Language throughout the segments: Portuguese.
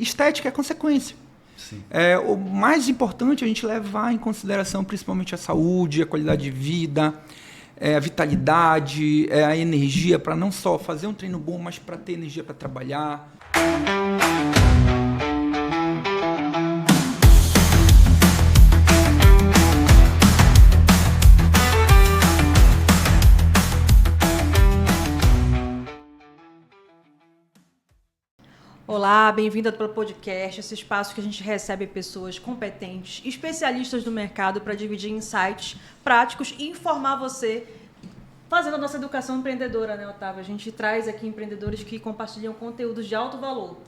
estética é consequência. Sim. O mais importante é a gente levar em consideração principalmente a saúde, a qualidade de vida, a vitalidade, a energia, para não só fazer um treino bom, mas para ter energia para trabalhar. Olá, bem-vinda para o podcast, esse espaço que a gente recebe pessoas competentes, especialistas do mercado para dividir insights práticos e informar você, fazendo a nossa educação empreendedora, né, Otávio? A gente traz aqui empreendedores que compartilham conteúdos de alto valor.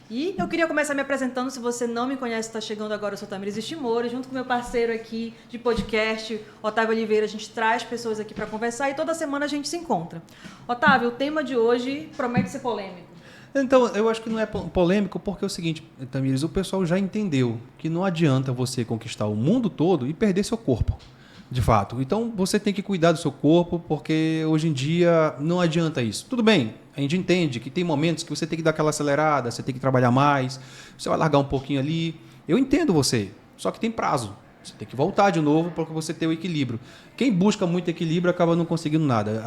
E eu queria começar me apresentando, se você não me conhece, está chegando agora, eu sou Tamires Estimori, junto com meu parceiro aqui de podcast, Otávio Oliveira, a gente traz pessoas aqui para conversar e toda semana a gente se encontra. Otávio, o tema de hoje promete ser polêmico. Então, eu acho que não é polêmico porque é o seguinte, Tamires, o pessoal já entendeu que não adianta você conquistar o mundo todo e perder seu corpo, de fato. Então, você tem que cuidar do seu corpo porque hoje em dia não adianta isso. Tudo bem, a gente entende que tem momentos que você tem que dar aquela acelerada, você tem que trabalhar mais, você vai largar um pouquinho ali. Eu entendo você, só que tem prazo. Você tem que voltar de novo para você ter o equilíbrio. Quem busca muito equilíbrio acaba não conseguindo nada.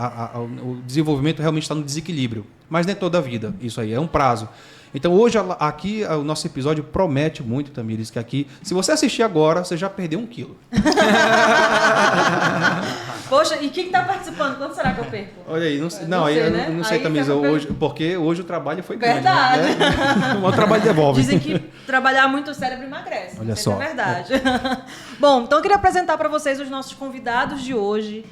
O desenvolvimento realmente está no desequilíbrio. Mas não é toda a vida. Isso aí é um prazo. Então, hoje, aqui, o nosso episódio promete muito, Tamires, que aqui, se você assistir agora, você já perdeu 1 quilo. Poxa, e quem está participando? Quanto será que eu perco? Olha aí, não sei, né? não sei, Tamires, porque hoje o trabalho foi grande. Verdade. Né? O trabalho devolve. Dizem que trabalhar muito o cérebro emagrece. Olha Isso só. é verdade. Bom, então eu queria apresentar para vocês os nossos convidados de hoje.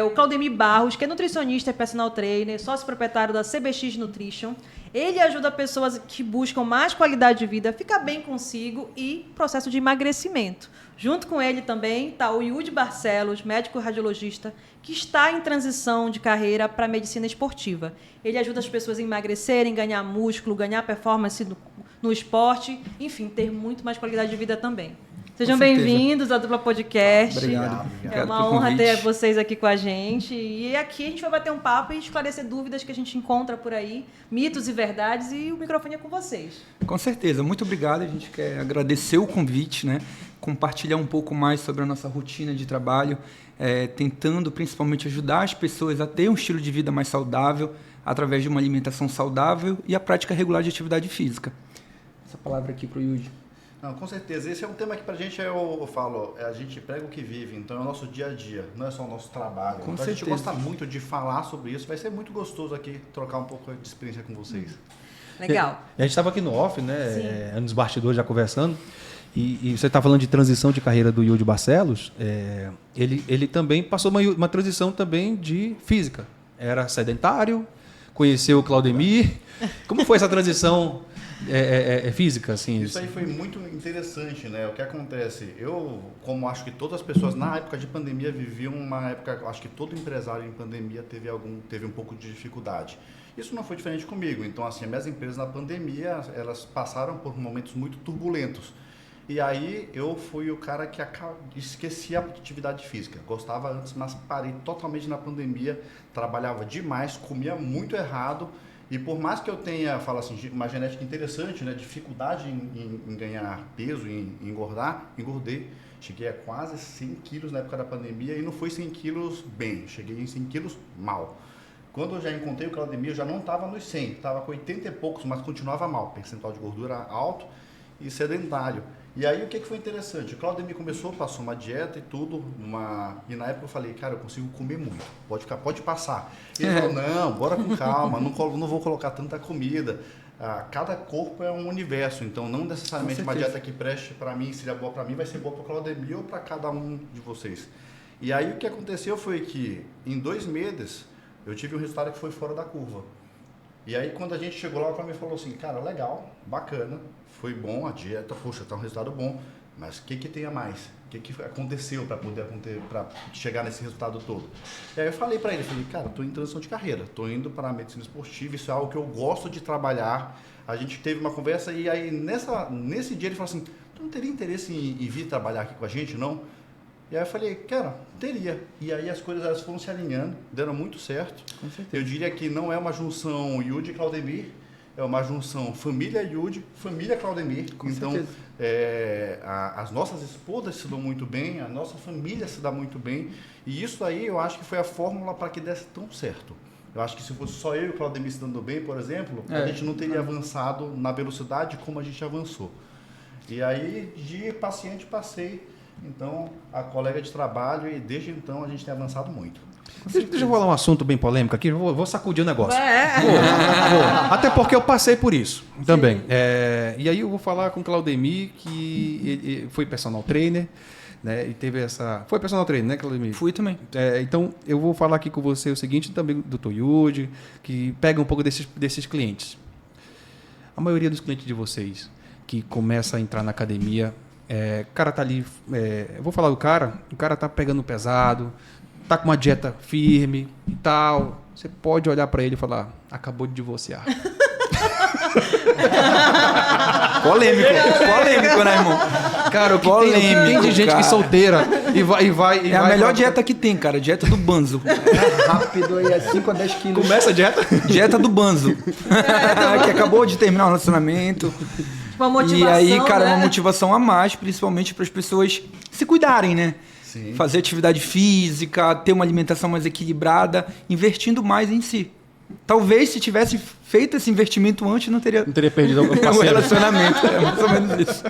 O Claudemir Barros, que é nutricionista e personal trainer, sócio proprietário da CBX Nutrition. Ele ajuda pessoas que buscam mais qualidade de vida, ficar bem consigo e processo de emagrecimento. Junto com ele também está o Yudi Barcelos, médico radiologista, que está em transição de carreira para a medicina esportiva. Ele ajuda as pessoas a emagrecerem, ganhar músculo, ganhar performance no esporte, enfim, ter muito mais qualidade de vida também. Sejam bem-vindos à Dupla Podcast. Obrigado. É uma honra ter vocês aqui com a gente. E aqui a gente vai bater um papo e esclarecer dúvidas que a gente encontra por aí, mitos e verdades, e o microfone é com vocês. Com certeza, muito obrigado. A gente quer agradecer o convite, né? Compartilhar um pouco mais sobre a nossa rotina de trabalho, tentando principalmente ajudar as pessoas a ter um estilo de vida mais saudável através de uma alimentação saudável e a prática regular de atividade física. Essa palavra aqui para o Yudi. Não, com certeza. Esse é um tema que pra gente, eu falo, a gente prega o que vive, então é o nosso dia a dia, não é só o nosso trabalho. Com então certeza. A gente gosta muito de falar sobre isso, vai ser muito gostoso aqui trocar um pouco de experiência com vocês. Legal. A gente estava aqui no off, né? Nos bastidores já conversando. E você está falando de transição de carreira do Yudi Barcelos. Ele também passou uma transição também de física. Era sedentário, conheceu o Claudemir. Como foi essa transição física? Assim, Isso aí foi muito interessante, né? O que acontece? Eu, como acho que todas as pessoas na época de pandemia viviam uma época, acho que todo empresário em pandemia teve um pouco de dificuldade. Isso não foi diferente comigo. Então, assim, as minhas empresas na pandemia, elas passaram por momentos muito turbulentos. E aí eu fui o cara que esquecia a atividade física. Gostava antes, mas parei totalmente na pandemia. Trabalhava demais, comia muito errado. E por mais que eu tenha, falo assim, uma genética interessante, né, dificuldade em ganhar peso, em engordar, engordei. Cheguei a quase 100 quilos na época da pandemia e não foi 100 quilos bem, cheguei em 100 quilos mal. Quando eu já encontrei o Claudemir, eu já não estava nos 100, estava com 80 e poucos, mas continuava mal, percentual de gordura alto e sedentário. E aí o que foi interessante? O Claudemir começou, passou uma dieta e tudo, e na época eu falei, cara, eu consigo comer muito, pode passar. E ele falou, não, bora com calma, não vou colocar tanta comida. Cada corpo é um universo, então não necessariamente uma dieta que preste para mim, seja boa para mim, vai ser boa para o Claudemir ou para cada um de vocês. E aí o que aconteceu foi que em 2 meses eu tive um resultado que foi fora da curva. E aí quando a gente chegou lá, o Claudemir falou assim, cara, legal, bacana, foi bom a dieta, poxa, tá um resultado bom, mas o que tem a mais? O que aconteceu para chegar nesse resultado todo? E aí eu falei para ele, cara, tô em transição de carreira, tô indo para a medicina esportiva, isso é algo que eu gosto de trabalhar. A gente teve uma conversa e aí nesse dia ele falou assim, tu não teria interesse em vir trabalhar aqui com a gente, não? E aí eu falei, cara, teria. E aí as coisas elas foram se alinhando, deram muito certo. Com certeza. Eu diria que não é uma junção Yudi e Claudemir, é uma junção família Yudi, família Claudemir. Com então, certeza. as nossas esposas se dão muito bem, a nossa família se dá muito bem. E isso aí eu acho que foi a fórmula para que desse tão certo. Eu acho que se fosse só eu e o Claudemir se dando bem, por exemplo, a gente não teria avançado na velocidade como a gente avançou. E aí, de paciente, passei, então, a colega de trabalho e desde então a gente tem avançado muito. Deixa eu falar um assunto bem polêmico aqui, vou sacudir o negócio. Vou. Até porque eu passei por isso também. E aí eu vou falar com o Claudemir, que ele foi personal trainer, né? E teve essa... Foi personal trainer, né, Claudemir? Fui também. Então, eu vou falar aqui com você o seguinte, também do Dr. Yudi, que pega um pouco desses clientes. A maioria dos clientes de vocês que começa a entrar na academia, o cara tá ali... eu vou falar do cara, o cara tá pegando pesado, tá com uma dieta firme e tal. Você pode olhar para ele e falar, acabou de divorciar. Polêmico, né, irmão? Cara, o que tem de gente que solteira e vai... É a melhor dieta que tem, cara. Dieta do banzo. Rápido aí, 5 a 10 quilos. Começa a dieta? Dieta do banzo. Que acabou de terminar o relacionamento. Uma motivação, e aí, cara, né? uma motivação a mais, principalmente para as pessoas se cuidarem, né? Sim. Fazer atividade física, ter uma alimentação mais equilibrada, investindo mais em si. Talvez se tivesse feito esse investimento antes, não teria perdido o um parceiro. relacionamento. É mais ou menos isso.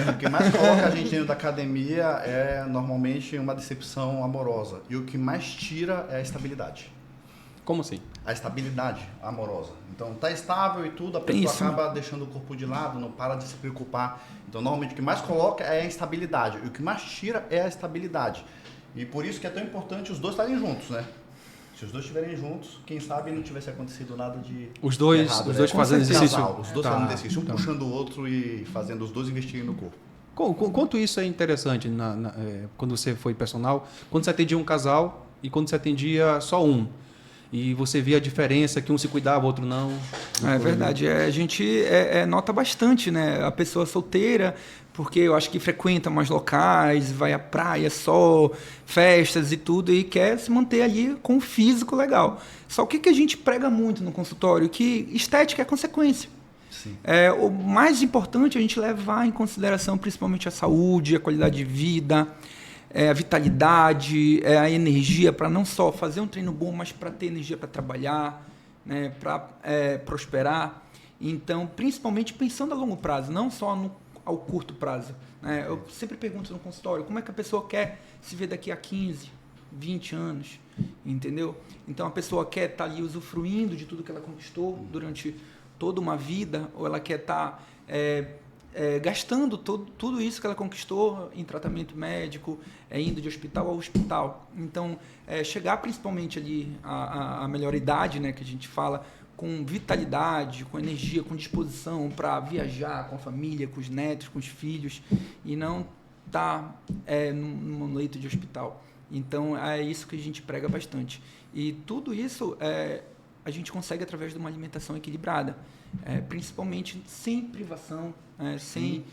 O que mais coloca a gente dentro da academia é normalmente uma decepção amorosa. E o que mais tira é a estabilidade. Como assim? A estabilidade amorosa. Então, tá estável e tudo, a Tem pessoa isso, acaba deixando o corpo de lado, não para de se preocupar. Então, normalmente, o que mais coloca é a instabilidade. E o que mais tira é a estabilidade. E por isso que é tão importante os dois estarem juntos, né? Se os dois estiverem juntos, quem sabe não tivesse acontecido nada de Os dois errado, fazendo exercício. Casal, os dois fazendo exercício, puxando o outro e fazendo os dois investirem no corpo. Quanto isso é interessante quando você foi personal, quando você atendia um casal e quando você atendia só um. E você via a diferença, que um se cuidava, o outro não. É verdade. A gente nota bastante, né? A pessoa solteira, porque eu acho que frequenta mais locais, vai à praia só, festas e tudo, e quer se manter ali com o físico legal. Só que a gente prega muito no consultório? Que estética é consequência. Sim. O mais importante é a gente levar em consideração principalmente a saúde, a qualidade de vida, a vitalidade, a energia, para não só fazer um treino bom, mas para ter energia para trabalhar, né, para prosperar. Então, principalmente pensando a longo prazo, não só ao curto prazo. Né? Eu sempre pergunto no consultório, como é que a pessoa quer se ver daqui a 15, 20 anos, entendeu? Então, a pessoa quer estar ali usufruindo de tudo que ela conquistou durante toda uma vida, ou ela quer estar gastando tudo isso que ela conquistou em tratamento médico, indo de hospital a hospital. Então, chegar principalmente ali à melhor idade, né, que a gente fala, com vitalidade, com energia, com disposição para viajar com a família, com os netos, com os filhos, e não estar num leito de hospital. Então, é isso que a gente prega bastante. E tudo isso a gente consegue através de uma alimentação equilibrada, principalmente sem privação, sem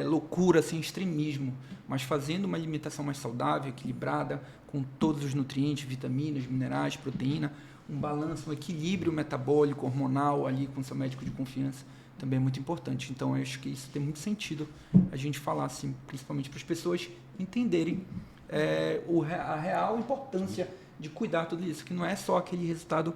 loucura, sem extremismo, mas fazendo uma alimentação mais saudável, equilibrada, com todos os nutrientes, vitaminas, minerais, proteína, um balanço, um equilíbrio metabólico, hormonal ali com seu médico de confiança, também é muito importante. Então, eu acho que isso tem muito sentido a gente falar, assim, principalmente para as pessoas entenderem a real importância de cuidar tudo isso, que não é só aquele resultado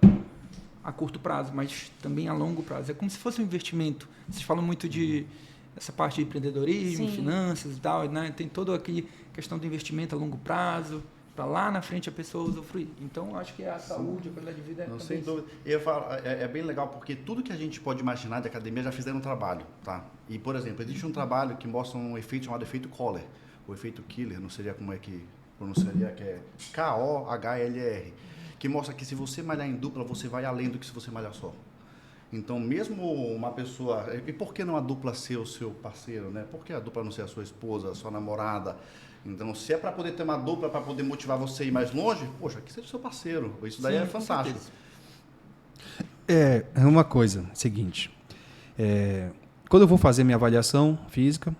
a curto prazo, mas também a longo prazo. É como se fosse um investimento. Vocês falam muito de essa parte de empreendedorismo, Sim. finanças e tal, né? Tem toda aquela questão do investimento a longo prazo, para lá na frente a pessoa usufruir. Então, acho que a saúde, a qualidade de vida Não, também sem dúvida. Eu falo, é bem legal porque tudo que a gente pode imaginar de academia já fizeram um trabalho, tá? E, por exemplo, existe um trabalho que mostra um efeito chamado efeito Kohler, o efeito Killer, não seria como é que pronunciaria, que é K-O-H-L-R, que mostra que se você malhar em dupla, você vai além do que se você malhar só. Então, mesmo uma pessoa... E por que não a dupla ser o seu parceiro, né? Por que a dupla não ser a sua esposa, a sua namorada? Então, se é para poder ter uma dupla, para poder motivar você a ir mais longe, poxa, que seja o seu parceiro. Isso daí Sim, é fantástico. É uma coisa, seguinte. Quando eu vou fazer minha avaliação física,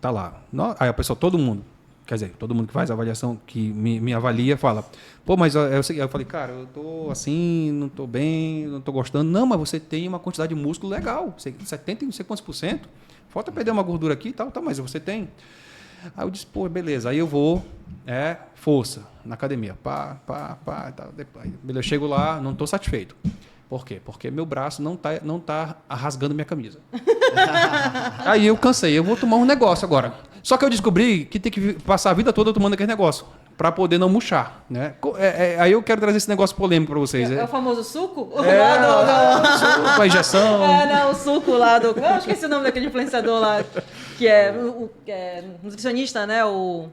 tá lá. Aí a pessoa, todo mundo. quer dizer, todo mundo que faz a avaliação, que me avalia, fala, pô, mas eu falei, cara, eu tô assim, não tô bem, não tô gostando. Não, mas você tem uma quantidade de músculo legal, 70 e não sei quantos por cento. Falta perder uma gordura aqui e tal, mas você tem. Aí eu disse, pô, beleza, aí eu vou, força, na academia, pá, tal. Beleza, eu chego lá, não tô satisfeito. Por quê? Porque meu braço não tá rasgando minha camisa. Aí eu cansei, eu vou tomar um negócio agora. Só que eu descobri que tem que passar a vida toda tomando aquele negócio, para poder não murchar, né? Aí eu quero trazer esse negócio polêmico para vocês. É o famoso suco? Suco, a injeção. Não, o suco lá do... Eu esqueci o nome daquele influenciador lá, que é nutricionista, né? O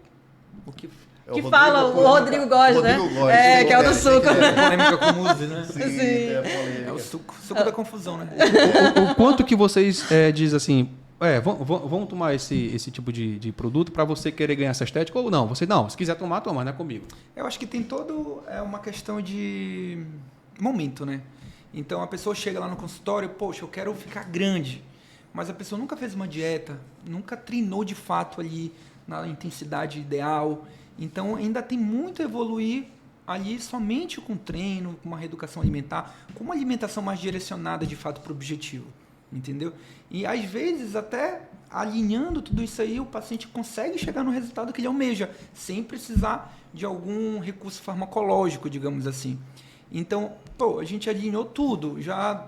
que fala, o Rodrigo Góes, né? Que é o do suco. Polêmica com música, né? Sim. É o suco da confusão, né? O quanto que vocês dizem assim, vamos tomar esse tipo de produto para você querer ganhar essa estética ou não? Se quiser tomar, toma, não é comigo. Eu acho que tem uma questão de momento, né? Então a pessoa chega lá no consultório, poxa, eu quero ficar grande, mas a pessoa nunca fez uma dieta, nunca treinou de fato ali na intensidade ideal. Então ainda tem muito a evoluir ali somente com treino, com uma reeducação alimentar, com uma alimentação mais direcionada de fato para o objetivo, entendeu? E às vezes até alinhando tudo isso aí, o paciente consegue chegar no resultado que ele almeja, sem precisar de algum recurso farmacológico, digamos assim. Então, a gente alinhou tudo, já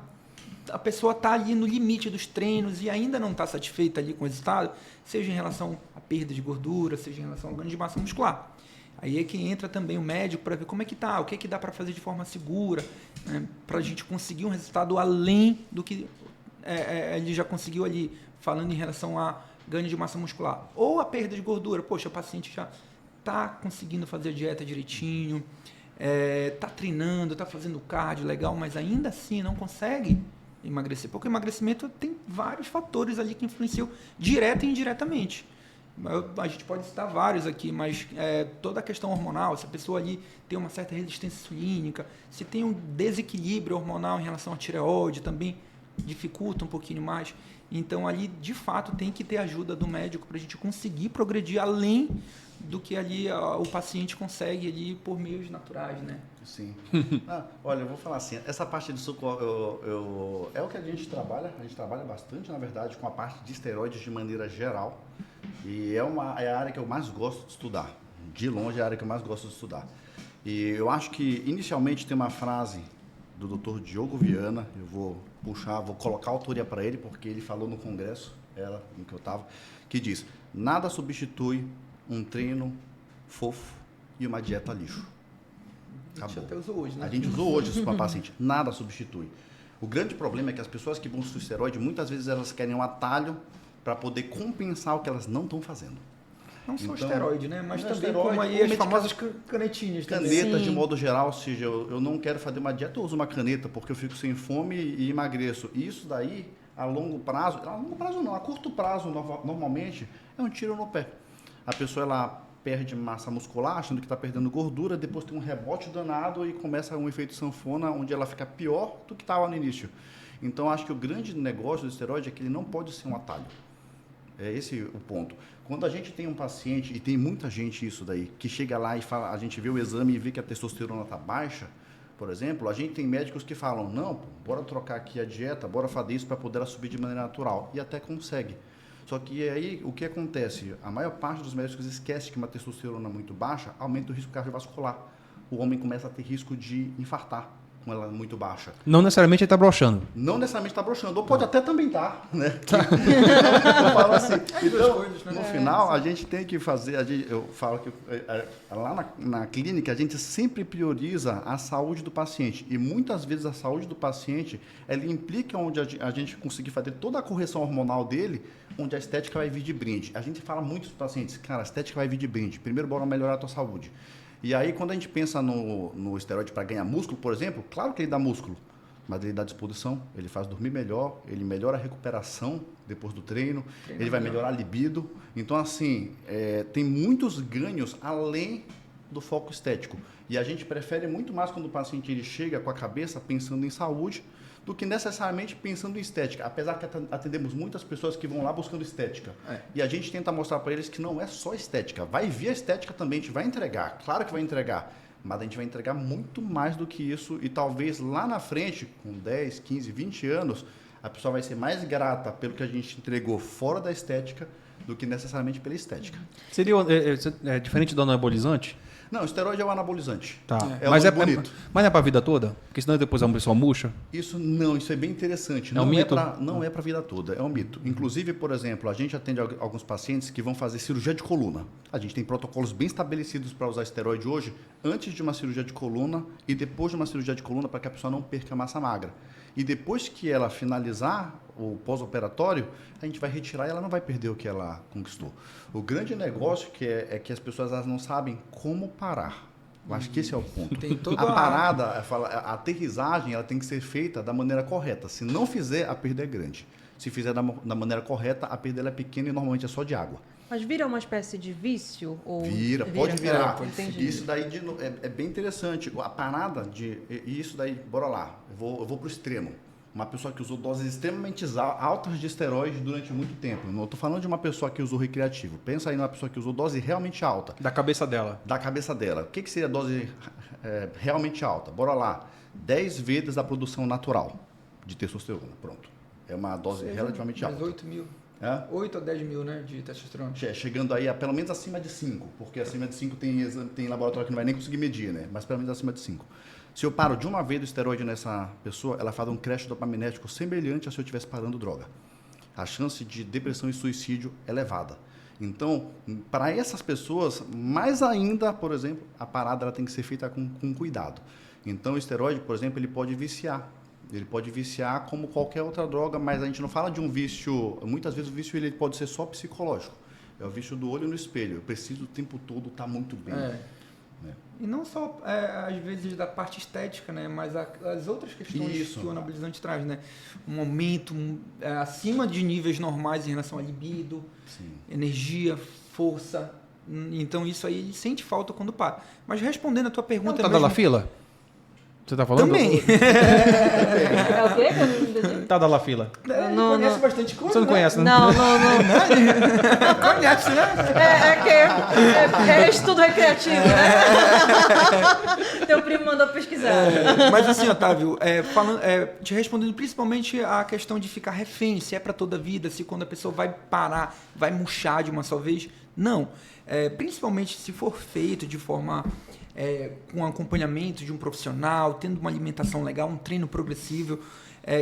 a pessoa está ali no limite dos treinos e ainda não está satisfeita ali com o resultado, seja em relação à perda de gordura, seja em relação ao ganho de massa muscular. Aí é que entra também o médico para ver como é que tá, o que é que dá para fazer de forma segura, né, para a gente conseguir um resultado além do que ele já conseguiu ali, falando em relação a ganho de massa muscular. Ou a perda de gordura, poxa, o paciente já está conseguindo fazer a dieta direitinho, está treinando, está fazendo cardio legal, mas ainda assim não consegue emagrecer, porque o emagrecimento tem vários fatores ali que influenciam direta e indiretamente. A gente pode citar vários aqui, mas toda a questão hormonal, se a pessoa ali tem uma certa resistência insulínica, se tem um desequilíbrio hormonal em relação à tireoide, também dificulta um pouquinho mais. Então ali, de fato, tem que ter ajuda do médico para a gente conseguir progredir além do que ali o paciente consegue ali por meios naturais, né? Sim. Olha, eu vou falar assim, essa parte de suco é o que a gente trabalha bastante, na verdade, com a parte de esteroides de maneira geral, e é a área que eu mais gosto de estudar, de longe é a área que eu mais gosto de estudar. E eu acho que, inicialmente, tem uma frase do Dr. Diogo Viana, eu vou colocar a autoria para ele, porque ele falou no congresso, em que eu estava, que diz, nada substitui um treino fofo e uma dieta lixo. A gente até usou hoje, né? A gente usou hoje isso para paciente. Nada substitui. O grande problema é que as pessoas que buscam esteroide, muitas vezes elas querem um atalho para poder compensar o que elas não estão fazendo. Não só esteroide, né? Mas também esteroide, como aí as famosas canetinhas. Canetas, de modo geral, ou seja, eu não quero fazer uma dieta, eu uso uma caneta porque eu fico sem fome e emagreço. E isso daí, a longo prazo não, a curto prazo, normalmente, é um tiro no pé. A pessoa, ela perde massa muscular, achando que está perdendo gordura, depois tem um rebote danado e começa um efeito sanfona, onde ela fica pior do que estava no início. Então, acho que o grande negócio do esteroide é que ele não pode ser um atalho. É esse o ponto. Quando a gente tem um paciente, e tem muita gente isso daí, que chega lá e fala, a gente vê o exame e vê que a testosterona está baixa, por exemplo, a gente tem médicos que falam, não, bora trocar aqui a dieta, bora fazer isso para poder ela subir de maneira natural. E até consegue. Só que aí, o que acontece? A maior parte dos médicos esquece que uma testosterona muito baixa aumenta o risco cardiovascular. O homem começa a ter risco de infartar com ela muito baixa. Não necessariamente ele está broxando. Não necessariamente está broxando, ou pode até também estar, né? Eu falo assim. Então, no final, a gente tem que fazer, eu falo que lá na clínica, a gente sempre prioriza a saúde do paciente. E muitas vezes a saúde do paciente, ela implica onde a gente conseguir fazer toda a correção hormonal dele, onde a estética vai vir de brinde. A gente fala muito para os pacientes, cara, a estética vai vir de brinde. Primeiro, bora melhorar a tua saúde. E aí, quando a gente pensa no esteroide para ganhar músculo, por exemplo, claro que ele dá músculo, mas ele dá disposição, ele faz dormir melhor, ele melhora a recuperação depois do treino, ele vai melhorar a libido. Então, assim, tem muitos ganhos além do foco estético. E a gente prefere muito mais quando o paciente ele chega com a cabeça pensando em saúde do que necessariamente pensando em estética. Apesar que atendemos muitas pessoas que vão lá buscando estética. E a gente tenta mostrar para eles que não é só estética. Vai vir a estética também, a gente vai entregar. Claro que vai entregar. Mas a gente vai entregar muito mais do que isso. E talvez lá na frente, com 10, 15, 20 anos, a pessoa vai ser mais grata pelo que a gente entregou fora da estética do que necessariamente pela estética. Seria diferente do anabolizante? Não, o esteroide é um anabolizante. Tá. É Mas, bonito. mas não é pra vida toda? Porque senão depois a pessoa murcha? Isso é bem interessante. É um mito? Não é para a vida toda, é um mito. Inclusive, por exemplo, a gente atende alguns pacientes que vão fazer cirurgia de coluna. A gente tem protocolos bem estabelecidos para usar esteroide hoje, antes de uma cirurgia de coluna e depois de uma cirurgia de coluna, para que a pessoa não perca massa magra. E depois que ela finalizar o pós-operatório, a gente vai retirar e ela não vai perder o que ela conquistou. O grande negócio é que as pessoas elas não sabem como parar. Eu acho que esse é o ponto. A parada, a aterrissagem, ela tem que ser feita da maneira correta. Se não fizer, a perda é grande. Se fizer da maneira correta, a perda ela é pequena e normalmente é só de água. Mas vira uma espécie de vício? Ou Pode virar. Entendi. Isso daí é bem interessante. A parada de... Isso daí, bora lá. Eu vou para o extremo. Uma pessoa que usou doses extremamente altas de esteroide durante muito tempo. Não estou falando de uma pessoa que usou recreativo. Pensa aí numa pessoa que usou dose realmente alta. Da cabeça dela. Da cabeça dela. O que seria dose realmente alta? Bora lá. 10 vezes a produção natural de testosterona. Pronto. É uma dose relativamente alta. 8 mil. 8 a 10 mil, né, de testosterona. Chegando aí a pelo menos acima de 5, porque acima de 5 tem laboratório que não vai nem conseguir medir, né? Mas pelo menos acima de 5. Se eu paro de uma vez o esteroide nessa pessoa, ela faz um crash dopaminético semelhante a se eu estivesse parando droga. A chance de depressão e suicídio é elevada. Então, para essas pessoas, mais ainda, por exemplo, a parada ela tem que ser feita com cuidado. Então, o esteroide, por exemplo, ele pode viciar. Ele pode viciar como qualquer outra droga, mas a gente não fala de um vício... Muitas vezes o vício ele pode ser só psicológico. É o vício do olho no espelho. Eu preciso o tempo todo estar muito bem. E não só, às vezes, da parte estética, né? Mas as outras questões que o anabolizante traz, né? Um aumento acima de níveis normais em relação à libido, energia, força. Então, isso aí ele sente falta quando para. Mas respondendo a tua pergunta... Tá da fila? Você tá falando? Também. É o quê? Que eu não entendi. Tá da fila. Não, conhece bastante coisa, Você não conhece, né? Não. Conhece, né? É estudo recreativo, né? Teu primo mandou pesquisar. Mas assim, Otávio, te respondendo principalmente a questão de ficar refém, se é para toda a vida, se quando a pessoa vai parar, vai murchar de uma só vez. Não. Principalmente se for feito de forma... com acompanhamento de um profissional, tendo uma alimentação legal, um treino progressivo,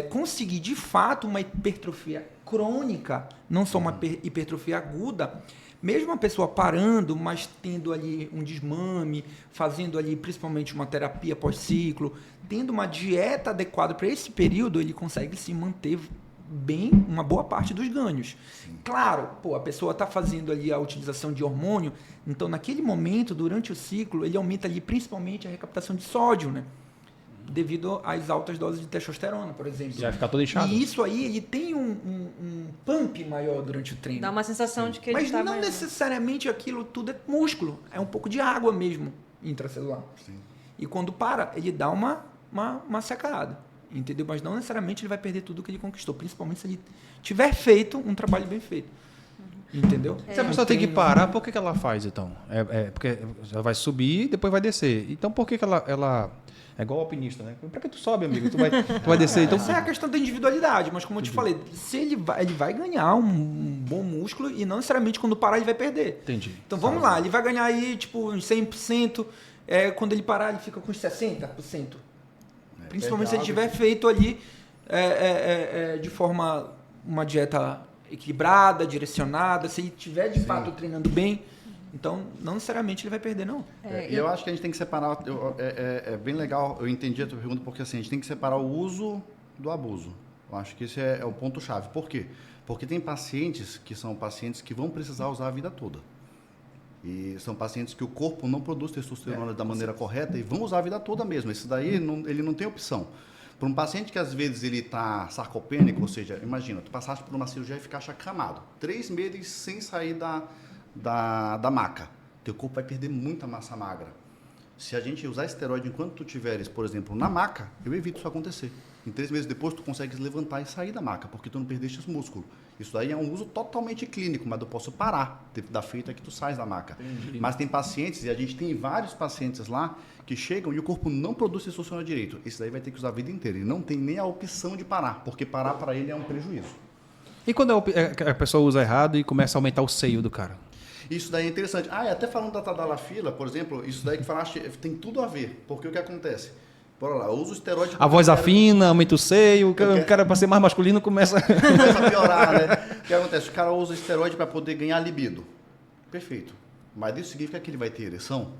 conseguir de fato uma hipertrofia crônica, não só uma hipertrofia aguda, mesmo a pessoa parando, mas tendo ali um desmame, fazendo ali principalmente uma terapia pós-ciclo, tendo uma dieta adequada para esse período, ele consegue se manter bem uma boa parte dos ganhos. Claro, a pessoa está fazendo ali a utilização de hormônio, então naquele momento, durante o ciclo, ele aumenta ali principalmente a recaptação de sódio, né? Devido às altas doses de testosterona, por exemplo. Já vai ficar todo inchado. E isso aí, ele tem um pump maior durante o treino. Dá uma sensação de que ele Mas está não maior. necessariamente aquilo tudo é músculo, é um pouco de água mesmo intracelular. Sim. E quando para, ele dá uma secada. Entendeu? Mas não necessariamente ele vai perder tudo que ele conquistou, principalmente se ele tiver feito um trabalho bem feito. Entendeu? Se a pessoa tem que parar, por que ela faz, então? Porque ela vai subir e depois vai descer. Então, por que ela... É igual alpinista, né? Pra que tu sobe, amigo? Tu vai descer. Então... Essa é a questão da individualidade, mas como eu te falei, se ele vai ganhar um bom músculo e não necessariamente quando parar ele vai perder. Entendi. Então vamos lá, ele vai ganhar aí tipo uns 100%, quando ele parar ele fica com uns 60%. Principalmente se ele tiver feito ali de forma, uma dieta equilibrada, direcionada, se ele tiver de fato treinando bem, então não necessariamente ele vai perder, não. Eu acho que a gente tem que separar, é bem legal, eu entendi a tua pergunta, porque assim, a gente tem que separar o uso do abuso. Eu acho que esse é o ponto-chave. Por quê? Porque tem pacientes que são pacientes que vão precisar usar a vida toda. E são pacientes que o corpo não produz testosterona da maneira correta e vão usar a vida toda mesmo. Esse daí, ele não tem opção. Para um paciente que às vezes ele está sarcopênico, ou seja, imagina, tu passaste por uma cirurgia e ficaste acamado. 3 meses sem sair da maca. Teu corpo vai perder muita massa magra. Se a gente usar esteroide enquanto tu tiveres, por exemplo, na maca, eu evito isso acontecer. Em 3 meses depois, tu consegues levantar e sair da maca, porque tu não perdeste os músculos. Isso daí é um uso totalmente clínico, mas eu posso parar da feita que tu sais da maca. Mas tem pacientes, e a gente tem vários pacientes lá, que chegam e o corpo não produz testosterona direito. Esse daí vai ter que usar a vida inteira. Ele não tem nem a opção de parar, porque parar para ele é um prejuízo. E quando a pessoa usa errado e começa a aumentar o seio do cara? Isso daí é interessante. E até falando da tadalafila, por exemplo, isso daí que falaste tem tudo a ver. Porque o que acontece? Bora lá, eu uso esteroide... A voz afina, aumenta o seio, o cara para ser mais masculino começa... Começa a piorar, né? O que acontece? O cara usa esteroide para poder ganhar libido. Perfeito. Mas isso significa que ele vai ter ereção?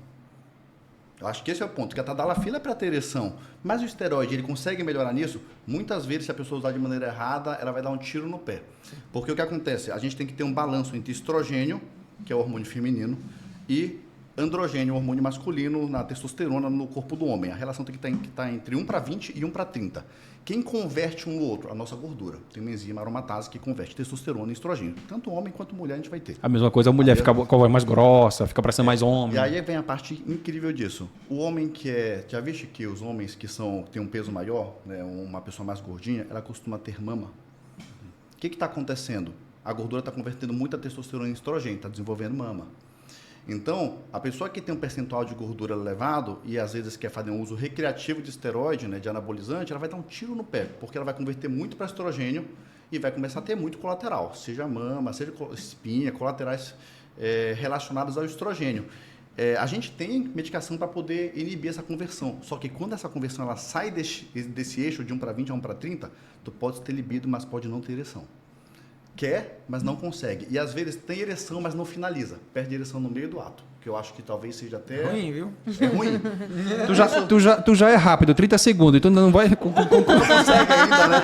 Eu acho que esse é o ponto, que a tadalafila é para ter ereção. Mas o esteroide, ele consegue melhorar nisso? Muitas vezes, se a pessoa usar de maneira errada, ela vai dar um tiro no pé. Porque o que acontece? A gente tem que ter um balanço entre estrogênio, que é o hormônio feminino, e androgênio, o hormônio masculino, na testosterona no corpo do homem. A relação tem que estar entre 1:20 e 1:30. Quem converte um no outro? A nossa gordura. Tem uma enzima aromatase que converte testosterona em estrogênio. Tanto homem quanto mulher a gente vai ter. A mesma coisa, a mulher fica com a voz mais grossa, fica parecendo mais homem. E aí vem a parte incrível disso. O homem que é... Já viste que os homens que têm um peso maior, né, uma pessoa mais gordinha, ela costuma ter mama? O que está acontecendo? A gordura está convertendo muita testosterona em estrogênio, está desenvolvendo mama. Então, a pessoa que tem um percentual de gordura elevado e às vezes quer fazer um uso recreativo de esteroide, né, de anabolizante, ela vai dar um tiro no pé, porque ela vai converter muito para estrogênio e vai começar a ter muito colateral, seja mama, seja espinha, colaterais relacionados ao estrogênio. A gente tem medicação para poder inibir essa conversão, só que quando essa conversão ela sai desse eixo de 1:20 a 1:30, tu pode ter libido, mas pode não ter ereção. Quer, mas não consegue. E às vezes tem ereção, mas não finaliza. Perde ereção no meio do ato. Que eu acho que talvez seja até... Ruim, viu? É ruim. Tu já é rápido, 30 segundos, então não vai... Não consegue ainda, né?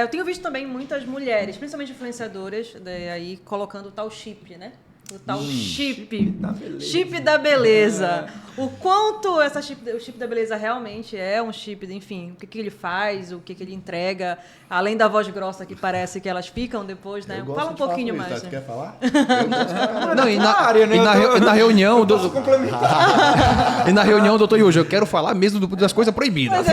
Eu tenho visto também muitas mulheres, principalmente influenciadoras, aí colocando o tal chip, né? O tal chip da beleza. Chip da beleza. O quanto o chip da beleza realmente é um chip, enfim, o que ele faz, o que ele entrega, além da voz grossa que parece que elas ficam depois, né? Fala um pouquinho mais. Tu Né? quer falar? Eu gosto de falar. Não, na reunião... E na reunião, doutor Yuji, eu quero falar mesmo das coisas proibidas.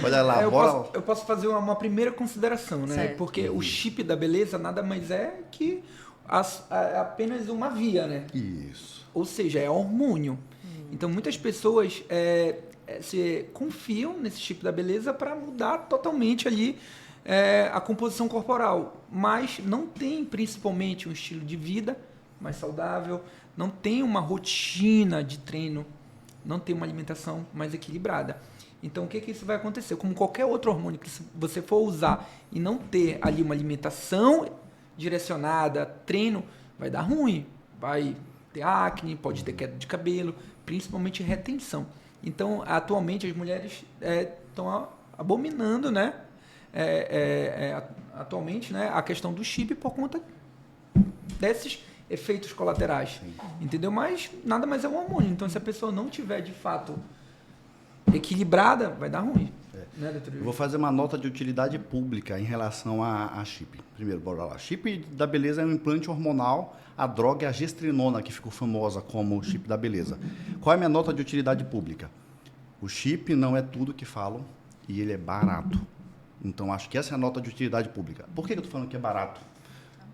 Olha lá, eu posso fazer uma primeira consideração, né? Certo. Porque o chip da beleza nada mais é que apenas uma via, né? Isso. Ou seja, é hormônio. Então, muitas pessoas se confiam nesse chip da beleza para mudar totalmente ali a composição corporal. Mas não tem, principalmente, um estilo de vida mais saudável, não tem uma rotina de treino, não tem uma alimentação mais equilibrada. Então, o que isso vai acontecer? Como qualquer outro hormônio que você for usar e não ter ali uma alimentação direcionada, treino, vai dar ruim. Vai ter acne, pode ter queda de cabelo, principalmente retenção. Então, atualmente, as mulheres estão abominando, né? Atualmente, né, a questão do chip por conta desses efeitos colaterais. Entendeu? Mas nada mais é um hormônio. Então, se a pessoa não tiver, de fato, equilibrada, vai dar ruim. Né, doutor? Eu vou fazer uma nota de utilidade pública em relação a chip. Primeiro, bora lá. Chip da beleza é um implante hormonal. A droga é a gestrinona, que ficou famosa como chip da beleza. Qual é a minha nota de utilidade pública? O chip não é tudo que falam e ele é barato. Então, acho que essa é a nota de utilidade pública. Por que eu estou falando que é barato?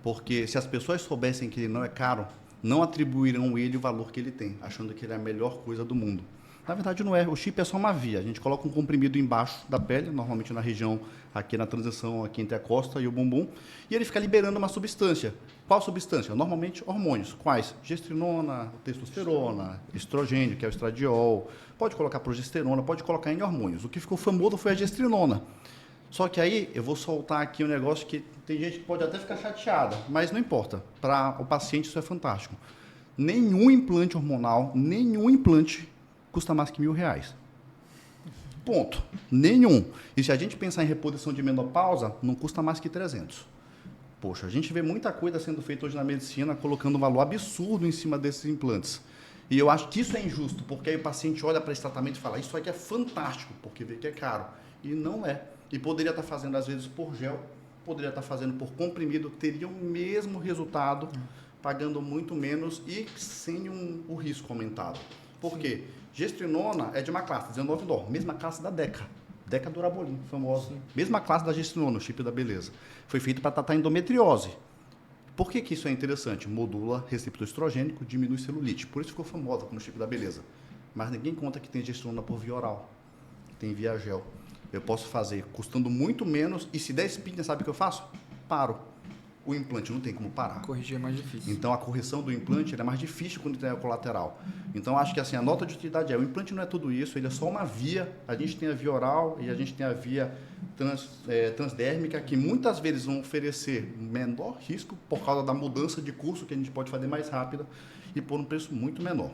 Porque se as pessoas soubessem que ele não é caro, não atribuirão ele o valor que ele tem, achando que ele é a melhor coisa do mundo. Na verdade, não é. O chip é só uma via. A gente coloca um comprimido embaixo da pele, normalmente na região, aqui na transição, aqui entre a costa e o bumbum, e ele fica liberando uma substância. Qual substância? Normalmente, hormônios. Quais? Gestrinona, testosterona, estrogênio, que é o estradiol. Pode colocar progesterona, pode colocar em hormônios. O que ficou famoso foi a gestrinona. Só que aí, eu vou soltar aqui um negócio que tem gente que pode até ficar chateada, mas não importa. Para o paciente, isso é fantástico. Nenhum implante hormonal, nenhum implante custa mais que R$1.000. Ponto. Nenhum. E se a gente pensar em reposição de menopausa, não custa mais que 300. Poxa, a gente vê muita coisa sendo feita hoje na medicina, colocando um valor absurdo em cima desses implantes. E eu acho que isso é injusto, porque aí o paciente olha para esse tratamento e fala, isso aqui é fantástico, porque vê que é caro. E não é. E poderia estar fazendo, às vezes, por gel, poderia estar fazendo por comprimido, teria o mesmo resultado, pagando muito menos e sem o risco aumentado. Por quê? Gestrinona é de uma classe, 19 dólares, mesma classe da Deca. Deca Durabolin, famosa. Mesma classe da gestrinona, o chip da beleza. Foi feito para tratar endometriose. Por que isso é interessante? Modula receptor estrogênico, diminui celulite. Por isso ficou famosa como chip da beleza. Mas ninguém conta que tem gestrinona por via oral. Tem via gel. Eu posso fazer custando muito menos e se der espinha, sabe o que eu faço? Paro. O implante não tem como parar. Corrigir é mais difícil. Então, a correção do implante é mais difícil quando tem o colateral. Então, acho que assim, a nota de utilidade o implante não é tudo isso, ele é só uma via. A gente tem a via oral e a gente tem a via transdérmica, que muitas vezes vão oferecer menor risco por causa da mudança de curso, que a gente pode fazer mais rápida e por um preço muito menor.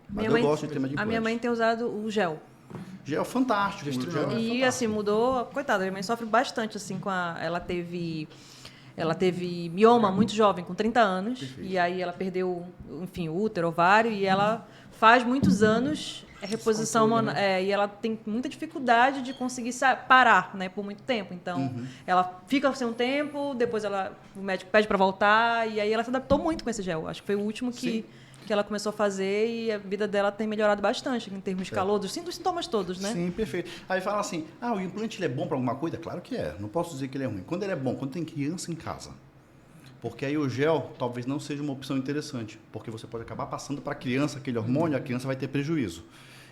Mas eu gosto de tema de implante. A minha mãe tem usado o gel. Gel é fantástico. Gel é fantástico. Assim, mudou. Coitada, minha mãe sofre bastante, assim, ela teve mioma muito jovem, com 30 anos. Perfeito. E aí ela perdeu, enfim, o útero, ovário, e ela faz muitos anos reposição, né? E ela tem muita dificuldade de conseguir parar, né, por muito tempo. Então, ela fica sem um tempo, depois o médico pede para voltar, e aí ela se adaptou muito com esse gel. Acho que foi o último que ela começou a fazer e a vida dela tem melhorado bastante em termos de calor, dos sintomas todos, né? Sim, perfeito. Aí fala assim, o implante ele é bom para alguma coisa? Claro que é, não posso dizer que ele é ruim. Quando ele é bom, quando tem criança em casa. Porque aí o gel talvez não seja uma opção interessante, porque você pode acabar passando para a criança aquele hormônio, a criança vai ter prejuízo.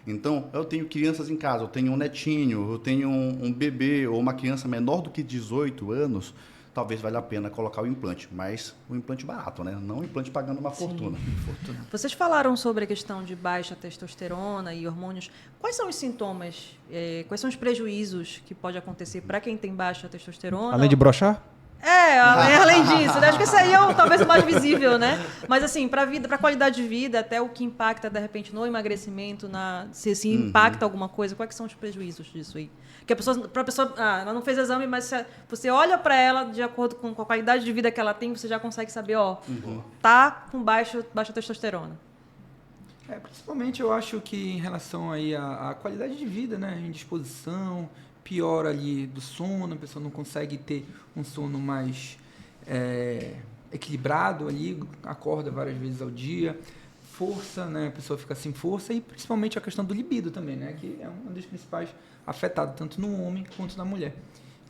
Então, eu tenho crianças em casa, eu tenho um netinho, eu tenho um bebê ou uma criança menor do que 18 anos, talvez valha a pena colocar o implante, mas o implante barato, né? Não o implante pagando uma fortuna. Vocês falaram sobre a questão de baixa testosterona e hormônios. Quais são os sintomas, quais são os prejuízos que pode acontecer para quem tem baixa testosterona? Além de broxar? Além disso, né? Acho que esse aí é talvez o mais visível, né? Mas assim, para a qualidade de vida, até o que impacta de repente no emagrecimento, se impacta alguma coisa, quais são os prejuízos disso aí? Que a pessoa, ela não fez exame, mas você olha para ela de acordo com a qualidade de vida que ela tem, você já consegue saber, tá com baixa testosterona. Principalmente eu acho que em relação aí à qualidade de vida, né? Indisposição, pior ali do sono, a pessoa não consegue ter um sono mais equilibrado ali, acorda várias vezes ao dia, força, né? A pessoa fica sem força e principalmente a questão do libido também, né? Que é um dos principais afetados tanto no homem quanto na mulher.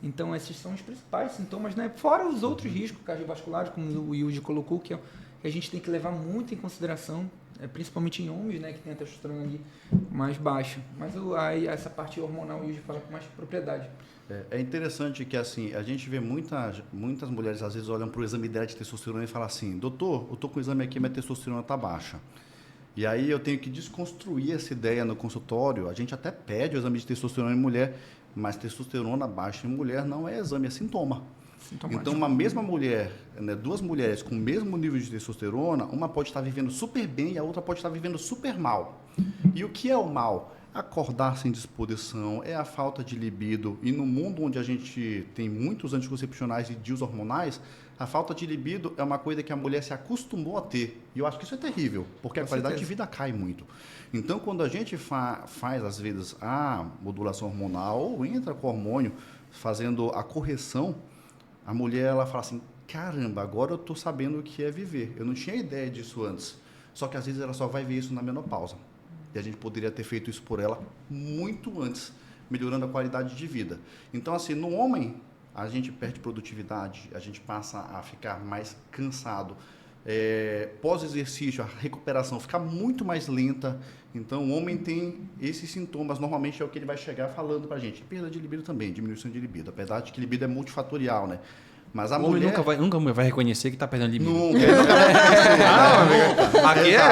Então esses são os principais sintomas, né? Fora os outros riscos cardiovasculares, como o Yuji colocou, que a gente tem que levar muito em consideração, principalmente em homens, né, que tem a testosterona ali mais baixa. Mas aí essa parte hormonal o Yuji fala com mais propriedade. É interessante que assim, a gente vê muitas mulheres às vezes olham para o exame dela de testosterona e falam assim, doutor, eu estou com o exame aqui, minha testosterona está baixa. E aí eu tenho que desconstruir essa ideia no consultório. A gente até pede o exame de testosterona em mulher, mas testosterona baixa em mulher não é exame, é sintoma. Então, uma mesma mulher, né, duas mulheres com o mesmo nível de testosterona, uma pode estar vivendo super bem e a outra pode estar vivendo super mal. E o que é o mal? Acordar sem disposição, é a falta de libido. E no mundo onde a gente tem muitos anticoncepcionais e DIUs hormonais, a falta de libido é uma coisa que a mulher se acostumou a ter. E eu acho que isso é terrível, porque a qualidade de vida cai muito. Então, quando a gente faz, às vezes, a modulação hormonal ou entra com hormônio, fazendo a correção, a mulher ela fala assim, caramba, agora eu estou sabendo o que é viver. Eu não tinha ideia disso antes. Só que às vezes ela só vai ver isso na menopausa. E a gente poderia ter feito isso por ela muito antes, melhorando a qualidade de vida. Então, assim, no homem, a gente perde produtividade, a gente passa a ficar mais cansado. Pós-exercício, a recuperação fica muito mais lenta. Então, o homem tem esses sintomas. Normalmente é o que ele vai chegar falando pra gente. Perda de libido também, diminuição de libido. Apesar de que libido é multifatorial, né? Mas a mulher... nunca vai reconhecer que está perdendo libido. Nunca vai reconhecer.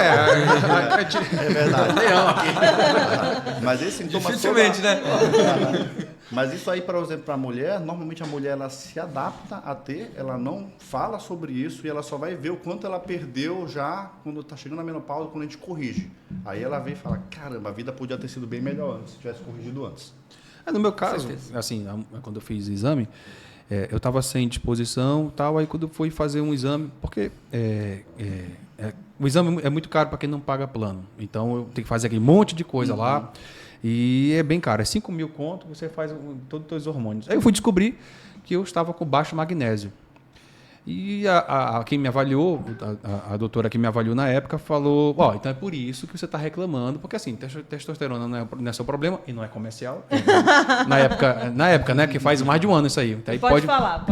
Aqui é verdade. Mas esse sintoma... Dificilmente, né? Mas isso aí, por exemplo, para a mulher, normalmente a mulher ela se adapta a ter, ela não fala sobre isso e ela só vai ver o quanto ela perdeu já quando está chegando na menopausa, quando a gente corrige. Aí ela vem e fala, caramba, a vida podia ter sido bem melhor antes, se tivesse corrigido antes. No meu caso, assim, quando eu fiz o exame, eu estava sem disposição e tal, aí quando eu fui fazer um exame, porque o exame é muito caro para quem não paga plano, então eu tenho que fazer aquele monte de coisa lá, e é bem caro, é 5 mil conto, você faz todos os teus hormônios. Aí eu fui descobrir que eu estava com baixo magnésio. E quem me avaliou, a doutora que me avaliou na época, falou, então é por isso que você está reclamando, porque assim, testosterona não é seu problema e não é comercial. Na época, né, que faz mais de um ano isso aí. Aí pode falar.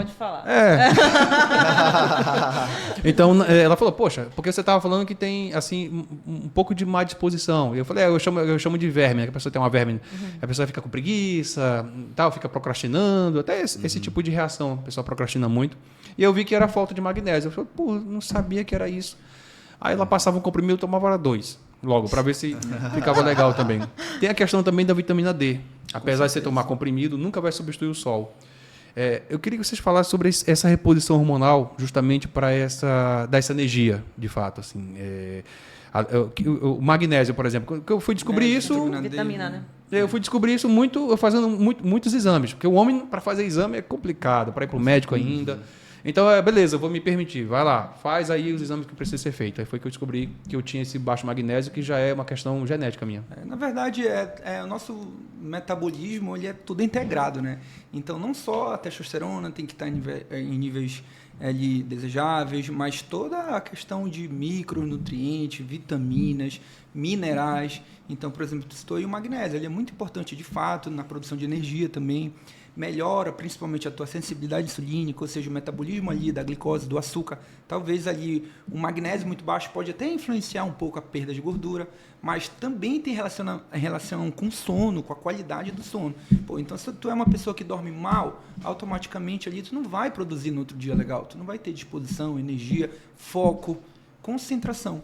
Então, ela falou, poxa, porque você estava falando que tem, assim, um pouco de má disposição. E eu falei, eu chamo de verme, né, que a pessoa tem uma verme. A pessoa fica com preguiça, tal, fica procrastinando, até esse tipo de reação, a pessoa procrastina muito. E eu vi que era falta de magnésio. Eu falei, não sabia que era isso. Aí ela passava um comprimido, eu tomava 2, logo, para ver se ficava legal também. Tem a questão também da vitamina D. Apesar de você tomar comprimido, nunca vai substituir o sol. Eu queria que vocês falassem sobre essa reposição hormonal, justamente para dar essa energia, de fato. Assim, o magnésio, por exemplo, que eu fui descobrir isso... Vitamina, né? Eu fui descobrir isso fazendo muitos exames, porque o homem, para fazer exame, é complicado, para ir para o médico ainda. Então, beleza, eu vou me permitir. Vai lá, faz aí os exames que precisam ser feitos. Aí foi que eu descobri que eu tinha esse baixo magnésio, que já é uma questão genética minha. Na verdade, o nosso metabolismo ele é tudo integrado, né? Então, não só a testosterona tem que estar em níveis ali desejáveis, mas toda a questão de micronutrientes, vitaminas, minerais. Então, por exemplo, tu citou aí o magnésio. Ele é muito importante, de fato, na produção de energia também. Melhora principalmente a tua sensibilidade insulínica, ou seja, o metabolismo ali da glicose, do açúcar. Talvez ali um magnésio muito baixo pode até influenciar um pouco a perda de gordura, mas também tem relação com o sono, com a qualidade do sono. Então, se tu é uma pessoa que dorme mal, automaticamente ali tu não vai produzir no outro dia legal, tu não vai ter disposição, energia, foco, concentração.